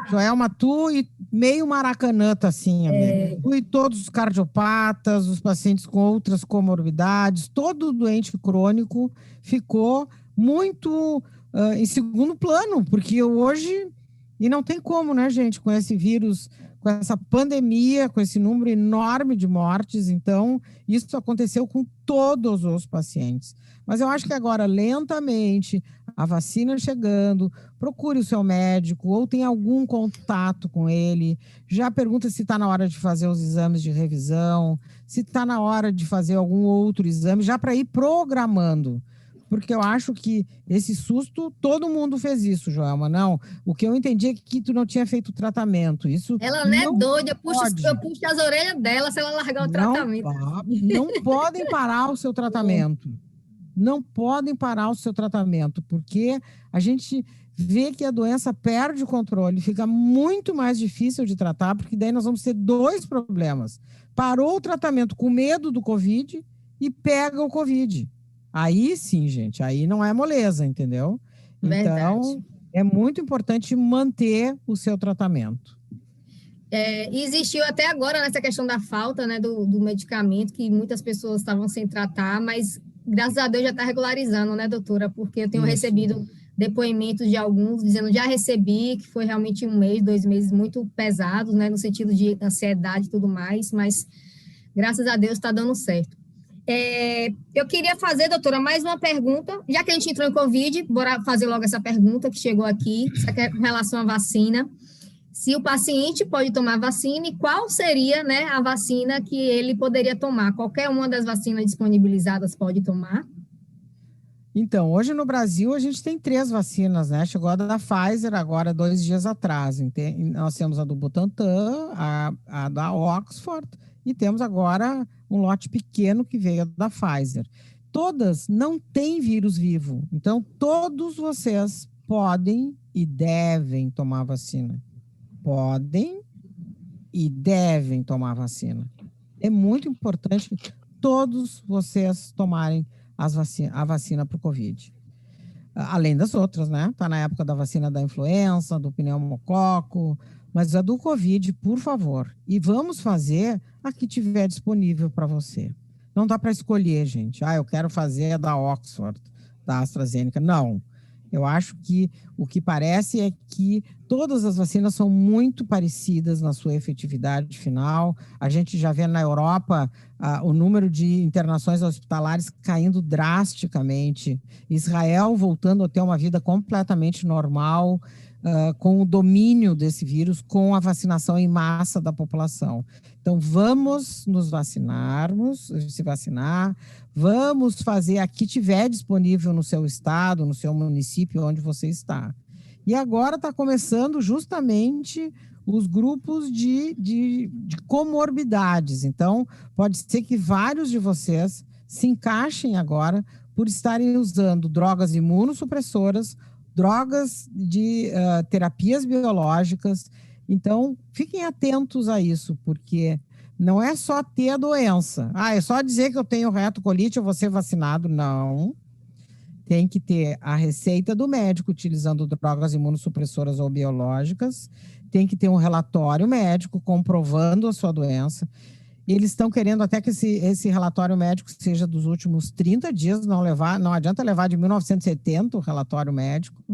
S2: Joelma, tu e meio Maracanã, tá assim, amiga. Tu e todos os cardiopatas, os pacientes com outras comorbidades, todo doente crônico ficou muito em segundo plano, porque hoje, e não tem como, né, gente, com esse vírus, com essa pandemia, com esse número enorme de mortes, então, isso aconteceu com todos os pacientes. Mas eu acho que agora, lentamente, a vacina chegando, procure o seu médico, ou tem algum contato com ele, já pergunta se está na hora de fazer os exames de revisão, se está na hora de fazer algum outro exame, já para ir programando. Porque eu acho que esse susto, todo mundo fez isso, Joelma. Não, o que eu entendi é que tu não tinha feito tratamento. Isso
S1: ela não é doida, eu puxo as orelhas dela se ela largar o tratamento.
S2: Não podem parar o seu tratamento. Não podem parar o seu tratamento, porque a gente vê que a doença perde o controle, fica muito mais difícil de tratar, porque daí nós vamos ter 2 problemas. Parou o tratamento com medo do Covid e pega o Covid. Aí sim, gente, aí não é moleza, entendeu?
S1: Verdade.
S2: Então, é muito importante manter o seu tratamento.
S1: Existiu até agora nessa questão da falta, né, do medicamento, que muitas pessoas estavam sem tratar, mas graças a Deus já está regularizando, né, doutora? Porque eu tenho recebido depoimentos de alguns dizendo, já recebi, que foi realmente 1 mês, 2 meses muito pesados, né, no sentido de ansiedade e tudo mais, mas graças a Deus está dando certo. Eu queria fazer, doutora, mais uma pergunta. Já que a gente entrou em Covid, bora fazer logo essa pergunta que chegou aqui, isso aqui é com relação à vacina. Se o paciente pode tomar vacina e qual seria, né, a vacina que ele poderia tomar? Qualquer uma das vacinas disponibilizadas pode tomar?
S2: Então, hoje no Brasil a gente tem 3 vacinas, né? Chegou a da Pfizer agora 2 dias atrás. Nós temos a do Butantan, a da Oxford e temos agora um lote pequeno que veio da Pfizer. Todas não têm vírus vivo. Então, todos vocês podem e devem tomar vacina. Podem e devem tomar vacina. É muito importante todos vocês tomarem a vacina para o Covid. Além das outras, né? Está na época da vacina da influenza, do pneumococo, mas a do Covid, por favor. E vamos fazer a que tiver disponível para você. Não dá para escolher, gente. Eu quero fazer a da Oxford, da AstraZeneca. Não. Eu acho que o que parece é que todas as vacinas são muito parecidas na sua efetividade final. A gente já vê na Europa o número de internações hospitalares caindo drasticamente. Israel voltando a ter uma vida completamente normal, com o domínio desse vírus, com a vacinação em massa da população. Então, vamos se vacinar, vamos fazer a que tiver disponível no seu estado, no seu município, onde você está. E agora está começando justamente os grupos de comorbidades. Então, pode ser que vários de vocês se encaixem agora por estarem usando drogas imunossupressoras, drogas de terapias biológicas. Então, fiquem atentos a isso, porque não é só ter a doença. É só dizer que eu tenho retocolite, eu vou ser vacinado. Não. Tem que ter a receita do médico utilizando drogas imunossupressoras ou biológicas. Tem que ter um relatório médico comprovando a sua doença. Eles estão querendo até que esse relatório médico seja dos últimos 30 dias, não adianta levar de 1970 o relatório médico.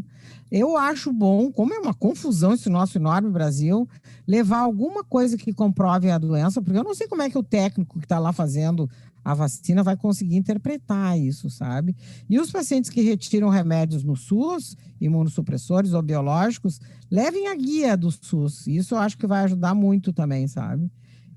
S2: Eu acho bom, como é uma confusão esse nosso enorme Brasil, levar alguma coisa que comprove a doença, porque eu não sei como é que o técnico que está lá fazendo a vacina vai conseguir interpretar isso, sabe? E os pacientes que retiram remédios no SUS, imunossupressores ou biológicos, levem a guia do SUS. Isso eu acho que vai ajudar muito também, sabe?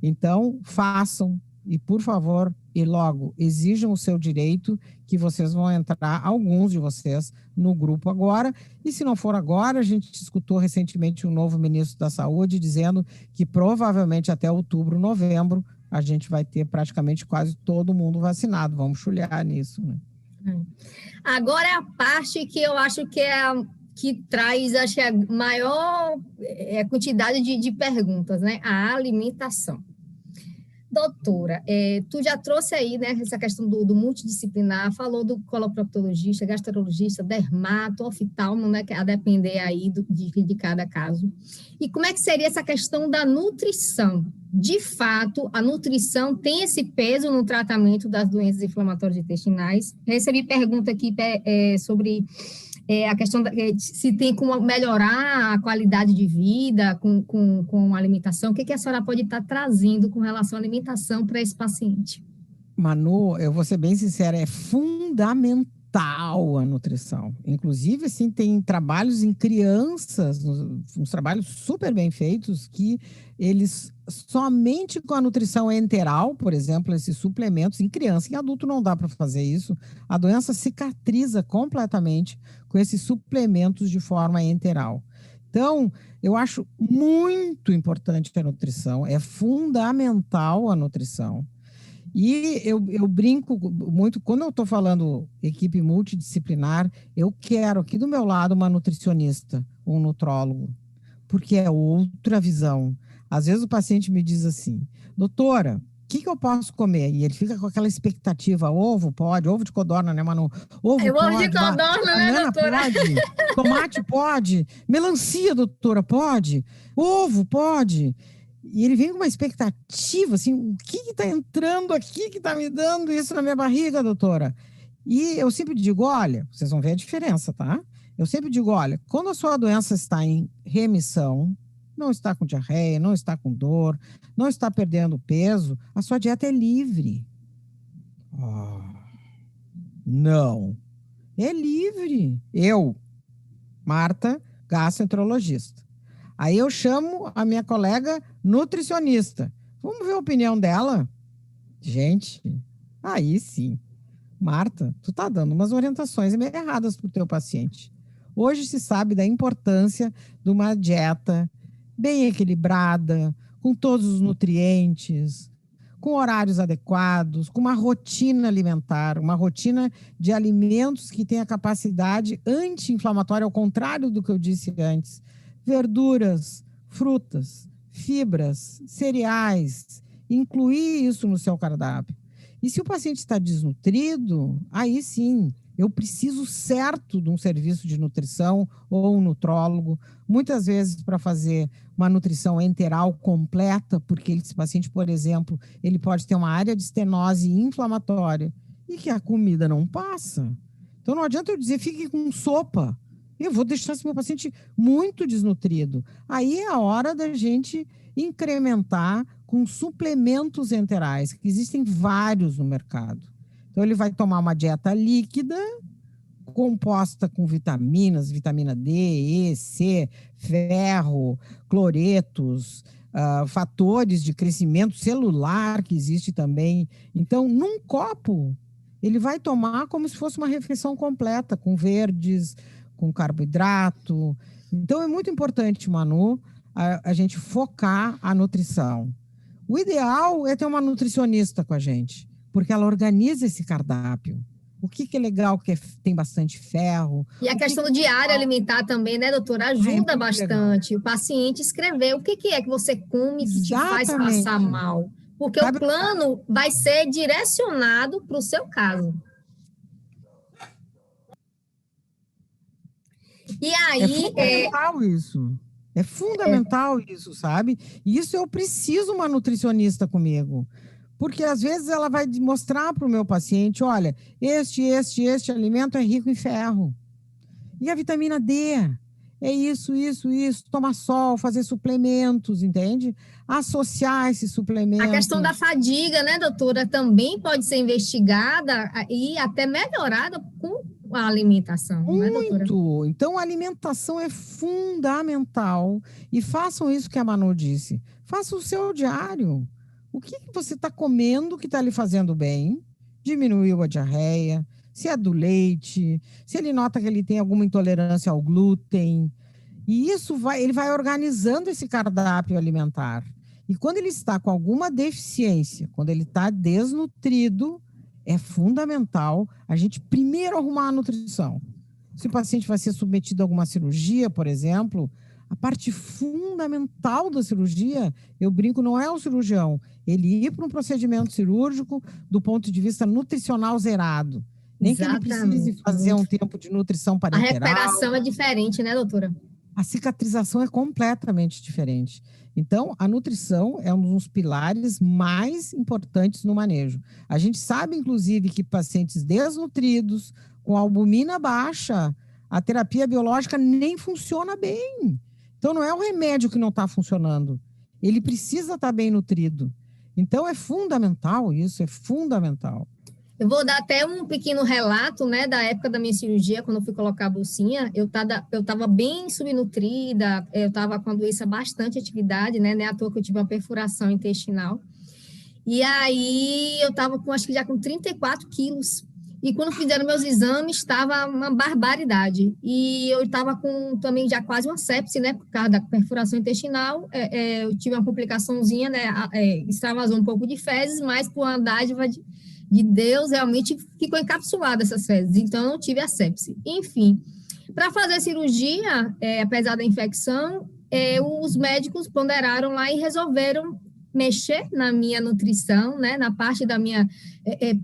S2: Então, façam e, por favor, e logo, exijam o seu direito, que vocês vão entrar, alguns de vocês, no grupo agora. E se não for agora, a gente escutou recentemente um novo ministro da Saúde dizendo que provavelmente até outubro, novembro, a gente vai ter praticamente quase todo mundo vacinado. Vamos chulhar nisso, né?
S1: Agora é a parte que eu acho que é que traz, acho que a maior quantidade de perguntas, né? A alimentação. Doutora, tu já trouxe aí, né, essa questão do multidisciplinar, falou do coloproctologista, gastrologista, dermato, oftalmo, né, que a depender aí de cada caso. E como é que seria essa questão da nutrição? De fato, a nutrição tem esse peso no tratamento das doenças inflamatórias intestinais? Recebi pergunta aqui sobre a questão se tem como melhorar a qualidade de vida com a alimentação. O que a senhora pode estar trazendo com relação à alimentação para esse paciente?
S2: Manu, eu vou ser bem sincera, é fundamental a nutrição. Inclusive, assim, tem trabalhos em crianças, uns trabalhos super bem feitos, que eles somente com a nutrição enteral, por exemplo, esses suplementos, em criança, em adulto não dá para fazer isso, a doença cicatriza completamente com esses suplementos de forma enteral. Então, eu acho muito importante a nutrição, é fundamental a nutrição. E eu brinco muito, quando eu estou falando equipe multidisciplinar, eu quero aqui do meu lado uma nutricionista, um nutrólogo, porque é outra visão. Às vezes o paciente me diz assim, doutora, o que eu posso comer? E ele fica com aquela expectativa, ovo pode, ovo de codorna, né, Manu? Ovo
S1: ovo de
S2: pode,
S1: codorna, né,
S2: banana
S1: doutora?
S2: pode, tomate pode, melancia, doutora, pode, ovo pode. E ele vem com uma expectativa, assim, o que está entrando aqui que está me dando isso na minha barriga, doutora? E eu sempre digo, olha, vocês vão ver a diferença, tá? Eu sempre digo, olha, quando a sua doença está em remissão, não está com diarreia, não está com dor, não está perdendo peso, a sua dieta é livre. Ah, não. É livre. Eu, Marta, gastroenterologista. Aí eu chamo a minha colega nutricionista. Vamos ver a opinião dela? Gente, aí sim. Marta, tu tá dando umas orientações meio erradas para o teu paciente. Hoje se sabe da importância de uma dieta bem equilibrada, com todos os nutrientes, com horários adequados, com uma rotina alimentar, uma rotina de alimentos que tenha capacidade anti-inflamatória, ao contrário do que eu disse antes. Verduras, frutas, fibras, cereais, incluir isso no seu cardápio. E se o paciente está desnutrido, aí sim, eu preciso certo de um serviço de nutrição ou um nutrólogo, muitas vezes para fazer uma nutrição enteral completa, porque esse paciente, por exemplo, ele pode ter uma área de estenose inflamatória e que a comida não passa. Então não adianta eu dizer, fique com sopa. Eu vou deixar esse meu paciente muito desnutrido. Aí é a hora da gente incrementar com suplementos enterais, que existem vários no mercado. Então, ele vai tomar uma dieta líquida, composta com vitaminas, vitamina D, E, C, ferro, cloretos, fatores de crescimento celular, que existe também. Então, num copo, ele vai tomar como se fosse uma refeição completa, com verdes, com carboidrato. Então, é muito importante, Manu, a gente focar a nutrição. O ideal é ter uma nutricionista com a gente, porque ela organiza esse cardápio. O que é legal, que tem bastante ferro.
S1: E a questão do diário alimentar também, né, doutora? Ajuda bastante legal. O paciente escrever o que é que você come que te faz passar mal. Porque o plano vai ser direcionado para o seu caso. E aí...
S2: É fundamental isso. É fundamental isso, sabe? E isso eu preciso uma nutricionista comigo. Porque às vezes ela vai mostrar para o meu paciente, olha, este alimento é rico em ferro. E a vitamina D é isso. Tomar sol, fazer suplementos, entende? Associar esses suplementos.
S1: A questão da fadiga, né, doutora, também pode ser investigada e até melhorada com a alimentação,
S2: muito.
S1: Né, doutora?
S2: Então, a alimentação é fundamental. E façam isso que a Manu disse. Faça o seu diário. O que você está comendo que está lhe fazendo bem? Diminuiu a diarreia? Se é do leite? Se ele nota que ele tem alguma intolerância ao glúten? E isso ele vai organizando esse cardápio alimentar. E quando ele está com alguma deficiência, quando ele está desnutrido, é fundamental a gente primeiro arrumar a nutrição. Se o paciente vai ser submetido a alguma cirurgia, por exemplo, a parte fundamental da cirurgia, eu brinco, não é o cirurgião, ele ir para um procedimento cirúrgico do ponto de vista nutricional zerado. Nem Exatamente. Que ele precise fazer um tempo de nutrição parenteral.
S1: A recuperação é diferente, né, doutora?
S2: A cicatrização é completamente diferente. Então, a nutrição é um dos pilares mais importantes no manejo. A gente sabe, inclusive, que pacientes desnutridos, com albumina baixa, a terapia biológica nem funciona bem. Então, não é o remédio que não está funcionando. Ele precisa estar bem nutrido. Então, é fundamental isso, é fundamental.
S1: Eu vou dar até um pequeno relato, né, da época da minha cirurgia, quando eu fui colocar a bolsinha, eu estava bem subnutrida, eu estava com a doença bastante atividade, né, à toa que eu tive uma perfuração intestinal. E aí eu estava acho que já com 34 quilos. E quando fizeram meus exames, estava uma barbaridade. E eu estava com também já quase uma sepse, né, por causa da perfuração intestinal. Eu tive uma complicaçãozinha, né, extravasou um pouco de fezes, mas por uma dádiva de Deus, realmente ficou encapsulada essas fezes, então eu não tive a sepse. Enfim, para fazer a cirurgia, apesar da infecção, os médicos ponderaram lá e resolveram mexer na minha nutrição, né, na parte da minha...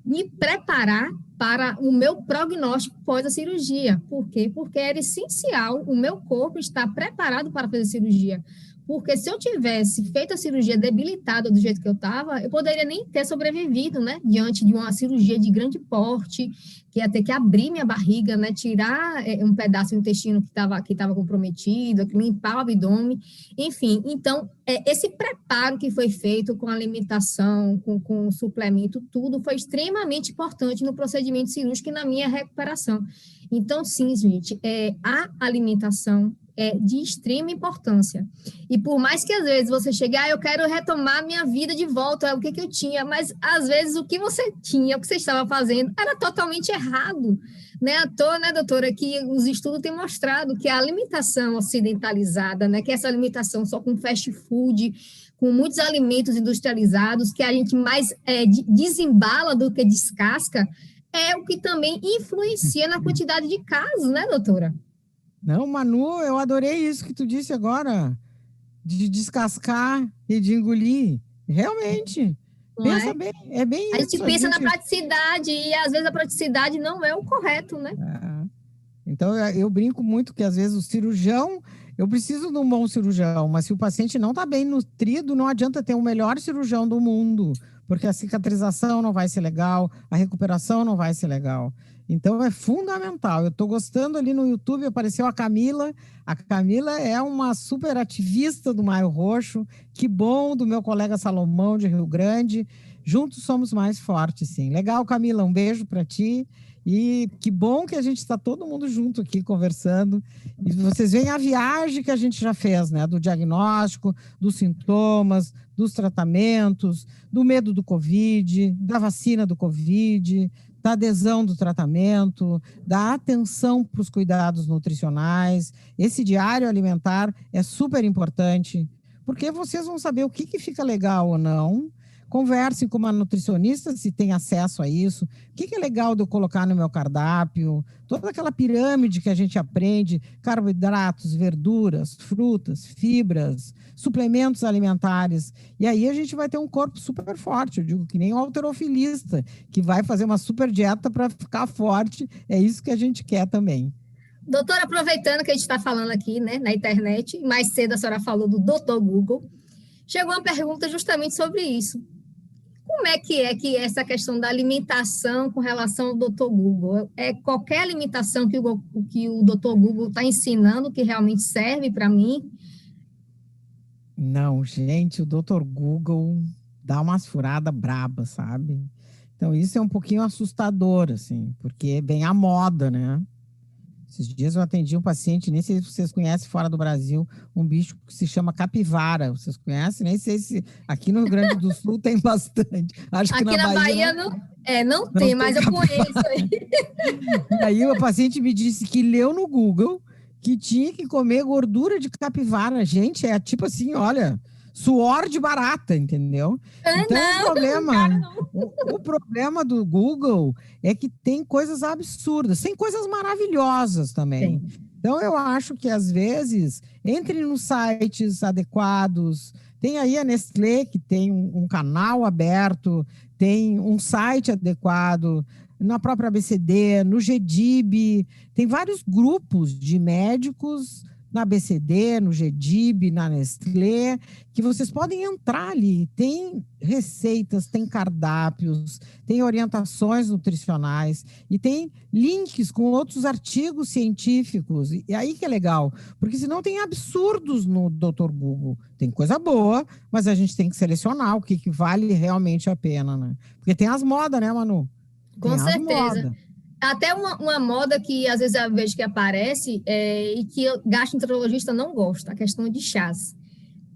S1: me preparar para o meu prognóstico pós a cirurgia. Por quê? Porque era essencial o meu corpo estar preparado para fazer a cirurgia. porque se eu tivesse feito a cirurgia debilitada do jeito que eu estava, eu poderia nem ter sobrevivido, né, diante de uma cirurgia de grande porte, que ia ter que abrir minha barriga, né, tirar um pedaço do intestino que estava comprometido, limpar o abdômen, enfim. Então, esse preparo que foi feito com alimentação, com suplemento, tudo foi extremamente importante no procedimento cirúrgico e na minha recuperação. Então, sim, gente, a alimentação é de extrema importância. E por mais que às vezes você chegue, eu quero retomar minha vida de volta, o que eu tinha, mas às vezes o que você tinha, o que você estava fazendo, era totalmente errado. Não é à toa, né, doutora, que os estudos têm mostrado que a alimentação ocidentalizada, né, que essa alimentação só com fast food, com muitos alimentos industrializados, que a gente mais desembala do que descasca, é o que também influencia na quantidade de casos, né, doutora?
S2: Não, Manu, eu adorei isso que tu disse agora, de descascar e de engolir. Realmente,
S1: Não
S2: pensa
S1: é?
S2: bem, é bem
S1: A gente
S2: isso.
S1: pensa na praticidade e às vezes a praticidade não é o correto, né?
S2: Então, eu brinco muito que às vezes o cirurgião, eu preciso de um bom cirurgião, mas se o paciente não está bem nutrido, não adianta ter o melhor cirurgião do mundo, porque a cicatrização não vai ser legal, a recuperação não vai ser legal. Então, é fundamental. Eu estou gostando ali no YouTube, apareceu a Camila. A Camila é uma super ativista do Maio Roxo. Que bom, do meu colega Salomão, de Rio Grande. Juntos somos mais fortes, sim. Legal, Camila, um beijo para ti. E que bom que a gente está todo mundo junto aqui conversando. E vocês veem a viagem que a gente já fez, né? Do diagnóstico, dos sintomas, dos tratamentos, do medo do Covid, da vacina do Covid, da adesão do tratamento, da atenção para os cuidados nutricionais. Esse diário alimentar é super importante, porque vocês vão saber o que fica legal ou não. Conversem com uma nutricionista se tem acesso a isso. O que é legal de eu colocar no meu cardápio? Toda aquela pirâmide que a gente aprende, carboidratos, verduras, frutas, fibras, suplementos alimentares. E aí a gente vai ter um corpo super forte. Eu digo que nem um halterofilista, que vai fazer uma super dieta para ficar forte. É isso que a gente quer também.
S1: Doutora, aproveitando que a gente está falando aqui, né, na internet, mais cedo a senhora falou do Dr. Google, chegou uma pergunta justamente sobre isso. Como é que essa questão da alimentação com relação ao Dr. Google? É qualquer alimentação que o Dr. Google está ensinando que realmente serve para mim?
S2: Não, gente, o Dr. Google dá umas furadas brabas, sabe? Então, isso é um pouquinho assustador, assim, porque é bem a moda, né? Esses dias eu atendi um paciente, nem sei se vocês conhecem fora do Brasil, um bicho que se chama capivara. Vocês conhecem? Nem sei se aqui no Rio Grande do Sul tem bastante. Acho
S1: aqui
S2: que na Bahia
S1: não tem, mas eu conheço aí.
S2: E aí o paciente me disse que leu no Google que tinha que comer gordura de capivara. Gente, é tipo assim, olha, suor de barata, entendeu? Então, o problema do Google é que tem coisas absurdas, tem coisas maravilhosas também. Sim. Então, eu acho que, às vezes, entre nos sites adequados, tem aí a Nestlé, que tem um canal aberto, tem um site adequado, na própria ABCD, no GDIB, tem vários grupos de médicos na ABCD, no GDIB, na Nestlé, que vocês podem entrar ali. Tem receitas, tem cardápios, tem orientações nutricionais e tem links com outros artigos científicos. E aí que é legal, porque senão tem absurdos no Dr. Google. Tem coisa boa, mas a gente tem que selecionar o que vale realmente a pena, né? Porque tem as modas, né, Manu?
S1: Com certeza. Até uma moda que às vezes eu vejo que aparece e que o gastroenterologista não gosta, a questão de chás.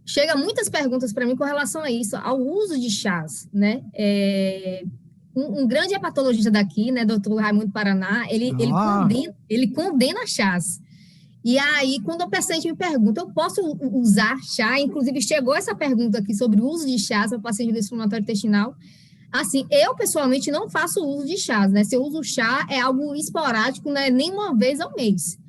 S1: Chega muitas perguntas para mim com relação a isso, ao uso de chás, né? Um grande hepatologista daqui, né, doutor Raimundo Paraná, ele condena chás. E aí, quando o paciente me pergunta, eu posso usar chá? Inclusive, chegou essa pergunta aqui sobre o uso de chás para o paciente do inflamatório intestinal. Assim, eu pessoalmente não faço uso de chás, né? Se eu uso chá, é algo esporádico, né? Nem uma vez ao mês.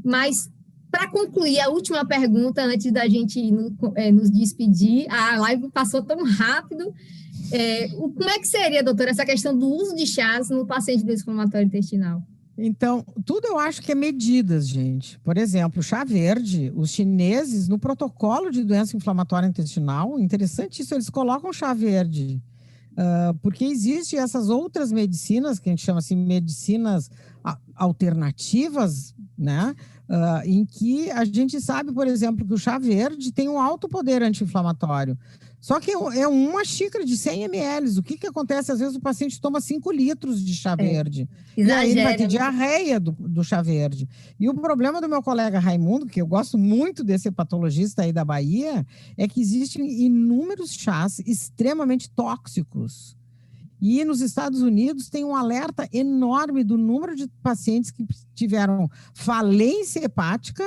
S1: Mas, para concluir, a última pergunta, antes da gente nos despedir, a live passou tão rápido. Como é que seria, doutora, essa questão do uso de chás no paciente do inflamatório intestinal?
S2: Então, tudo eu acho que é medidas, gente. Por exemplo, chá verde, os chineses, no protocolo de doença inflamatória intestinal, interessante isso, eles colocam chá verde. Porque existem essas outras medicinas, que a gente chama assim medicinas alternativas, né? Em que a gente sabe, por exemplo, que o chá verde tem um alto poder anti-inflamatório. Só que é uma xícara de 100 ml. O que acontece? Às vezes o paciente toma 5 litros de chá verde. E aí ele vai ter diarreia do chá verde. E o problema do meu colega Raimundo, que eu gosto muito desse patologista aí da Bahia, é que existem inúmeros chás extremamente tóxicos. E nos Estados Unidos tem um alerta enorme do número de pacientes que tiveram falência hepática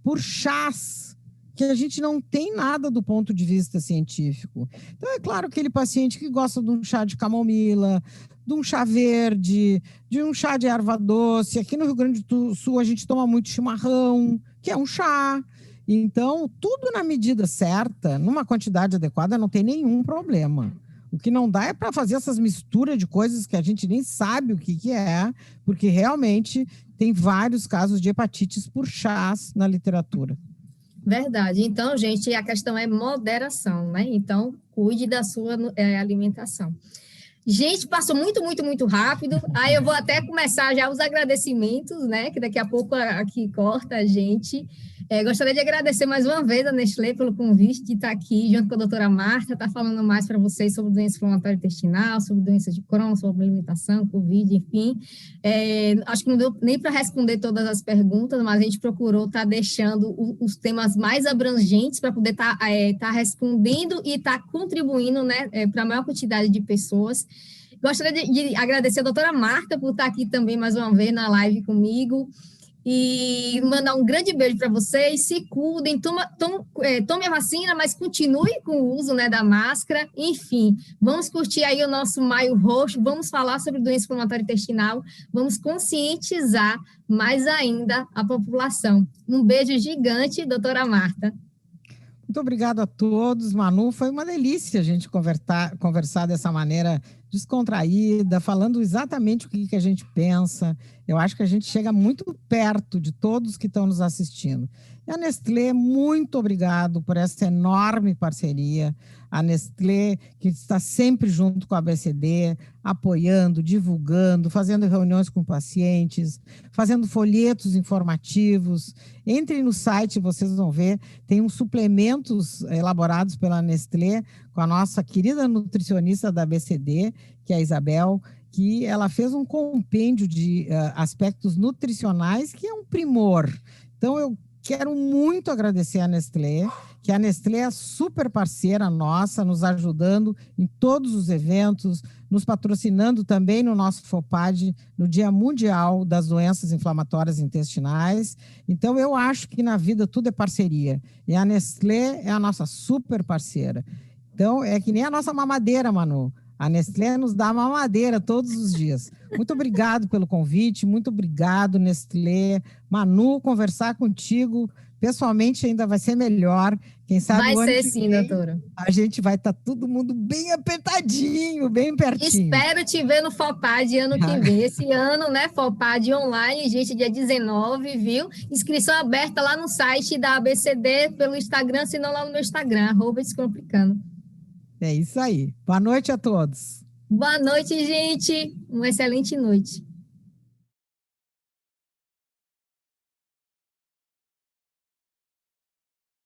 S2: por chás, que a gente não tem nada do ponto de vista científico. Então, é claro, aquele paciente que gosta de um chá de camomila, de um chá verde, de um chá de erva doce. Aqui no Rio Grande do Sul, a gente toma muito chimarrão, que é um chá. Então, tudo na medida certa, numa quantidade adequada, não tem nenhum problema. O que não dá é para fazer essas misturas de coisas que a gente nem sabe o que é, porque realmente tem vários casos de hepatites por chás na literatura.
S1: Verdade. Então, gente, a questão é moderação, né? Então, cuide da sua alimentação. Gente, passou muito, muito, muito rápido. Aí eu vou até começar já os agradecimentos, né? Que daqui a pouco aqui corta a gente. Gostaria de agradecer mais uma vez a Nestlé pelo convite de estar aqui junto com a doutora Marta, estar falando mais para vocês sobre doença inflamatória intestinal, sobre doença de Crohn, sobre alimentação, Covid, enfim. Acho que não deu nem para responder todas as perguntas, mas a gente procurou estar deixando os temas mais abrangentes para poder estar respondendo e estar contribuindo, né, para a maior quantidade de pessoas. Gostaria de agradecer a doutora Marta por estar aqui também mais uma vez na live comigo e mandar um grande beijo para vocês, se cuidem, tome a vacina, mas continue com o uso, né, da máscara, enfim, vamos curtir aí o nosso Maio Roxo, vamos falar sobre doença inflamatória intestinal, vamos conscientizar mais ainda a população. Um beijo gigante, doutora Marta.
S2: Muito obrigado a todos, Manu. Foi uma delícia a gente conversar dessa maneira descontraída, falando exatamente o que a gente pensa. Eu acho que a gente chega muito perto de todos que estão nos assistindo. E a Nestlé, muito obrigado por essa enorme parceria. A Nestlé, que está sempre junto com a ABCD, apoiando, divulgando, fazendo reuniões com pacientes, fazendo folhetos informativos. Entrem no site, vocês vão ver, tem uns suplementos elaborados pela Nestlé, com a nossa querida nutricionista da ABCD, que é a Isabel, que ela fez um compêndio de aspectos nutricionais, que é um primor. Então, eu quero muito agradecer a Nestlé, que a Nestlé é super parceira nossa, nos ajudando em todos os eventos, nos patrocinando também no nosso FOPAD, no Dia Mundial das Doenças Inflamatórias Intestinais. Então, eu acho que na vida tudo é parceria. E a Nestlé é a nossa super parceira. Então, é que nem a nossa mamadeira, Manu. A Nestlé nos dá mamadeira todos os dias. Muito obrigado pelo convite, muito obrigado, Nestlé. Manu, conversar contigo pessoalmente ainda vai ser melhor. Quem sabe
S1: vai ser sim, doutora.
S2: A gente vai estar todo mundo bem apertadinho, bem pertinho.
S1: Espero te ver no FOPAD ano que vem. Esse ano, né, FOPAD online, gente, dia 19, viu? Inscrição aberta lá no site da ABCD, pelo Instagram, se não lá no meu Instagram, @descomplicando.
S2: É isso aí. Boa noite a todos.
S1: Boa noite, gente. Uma excelente noite.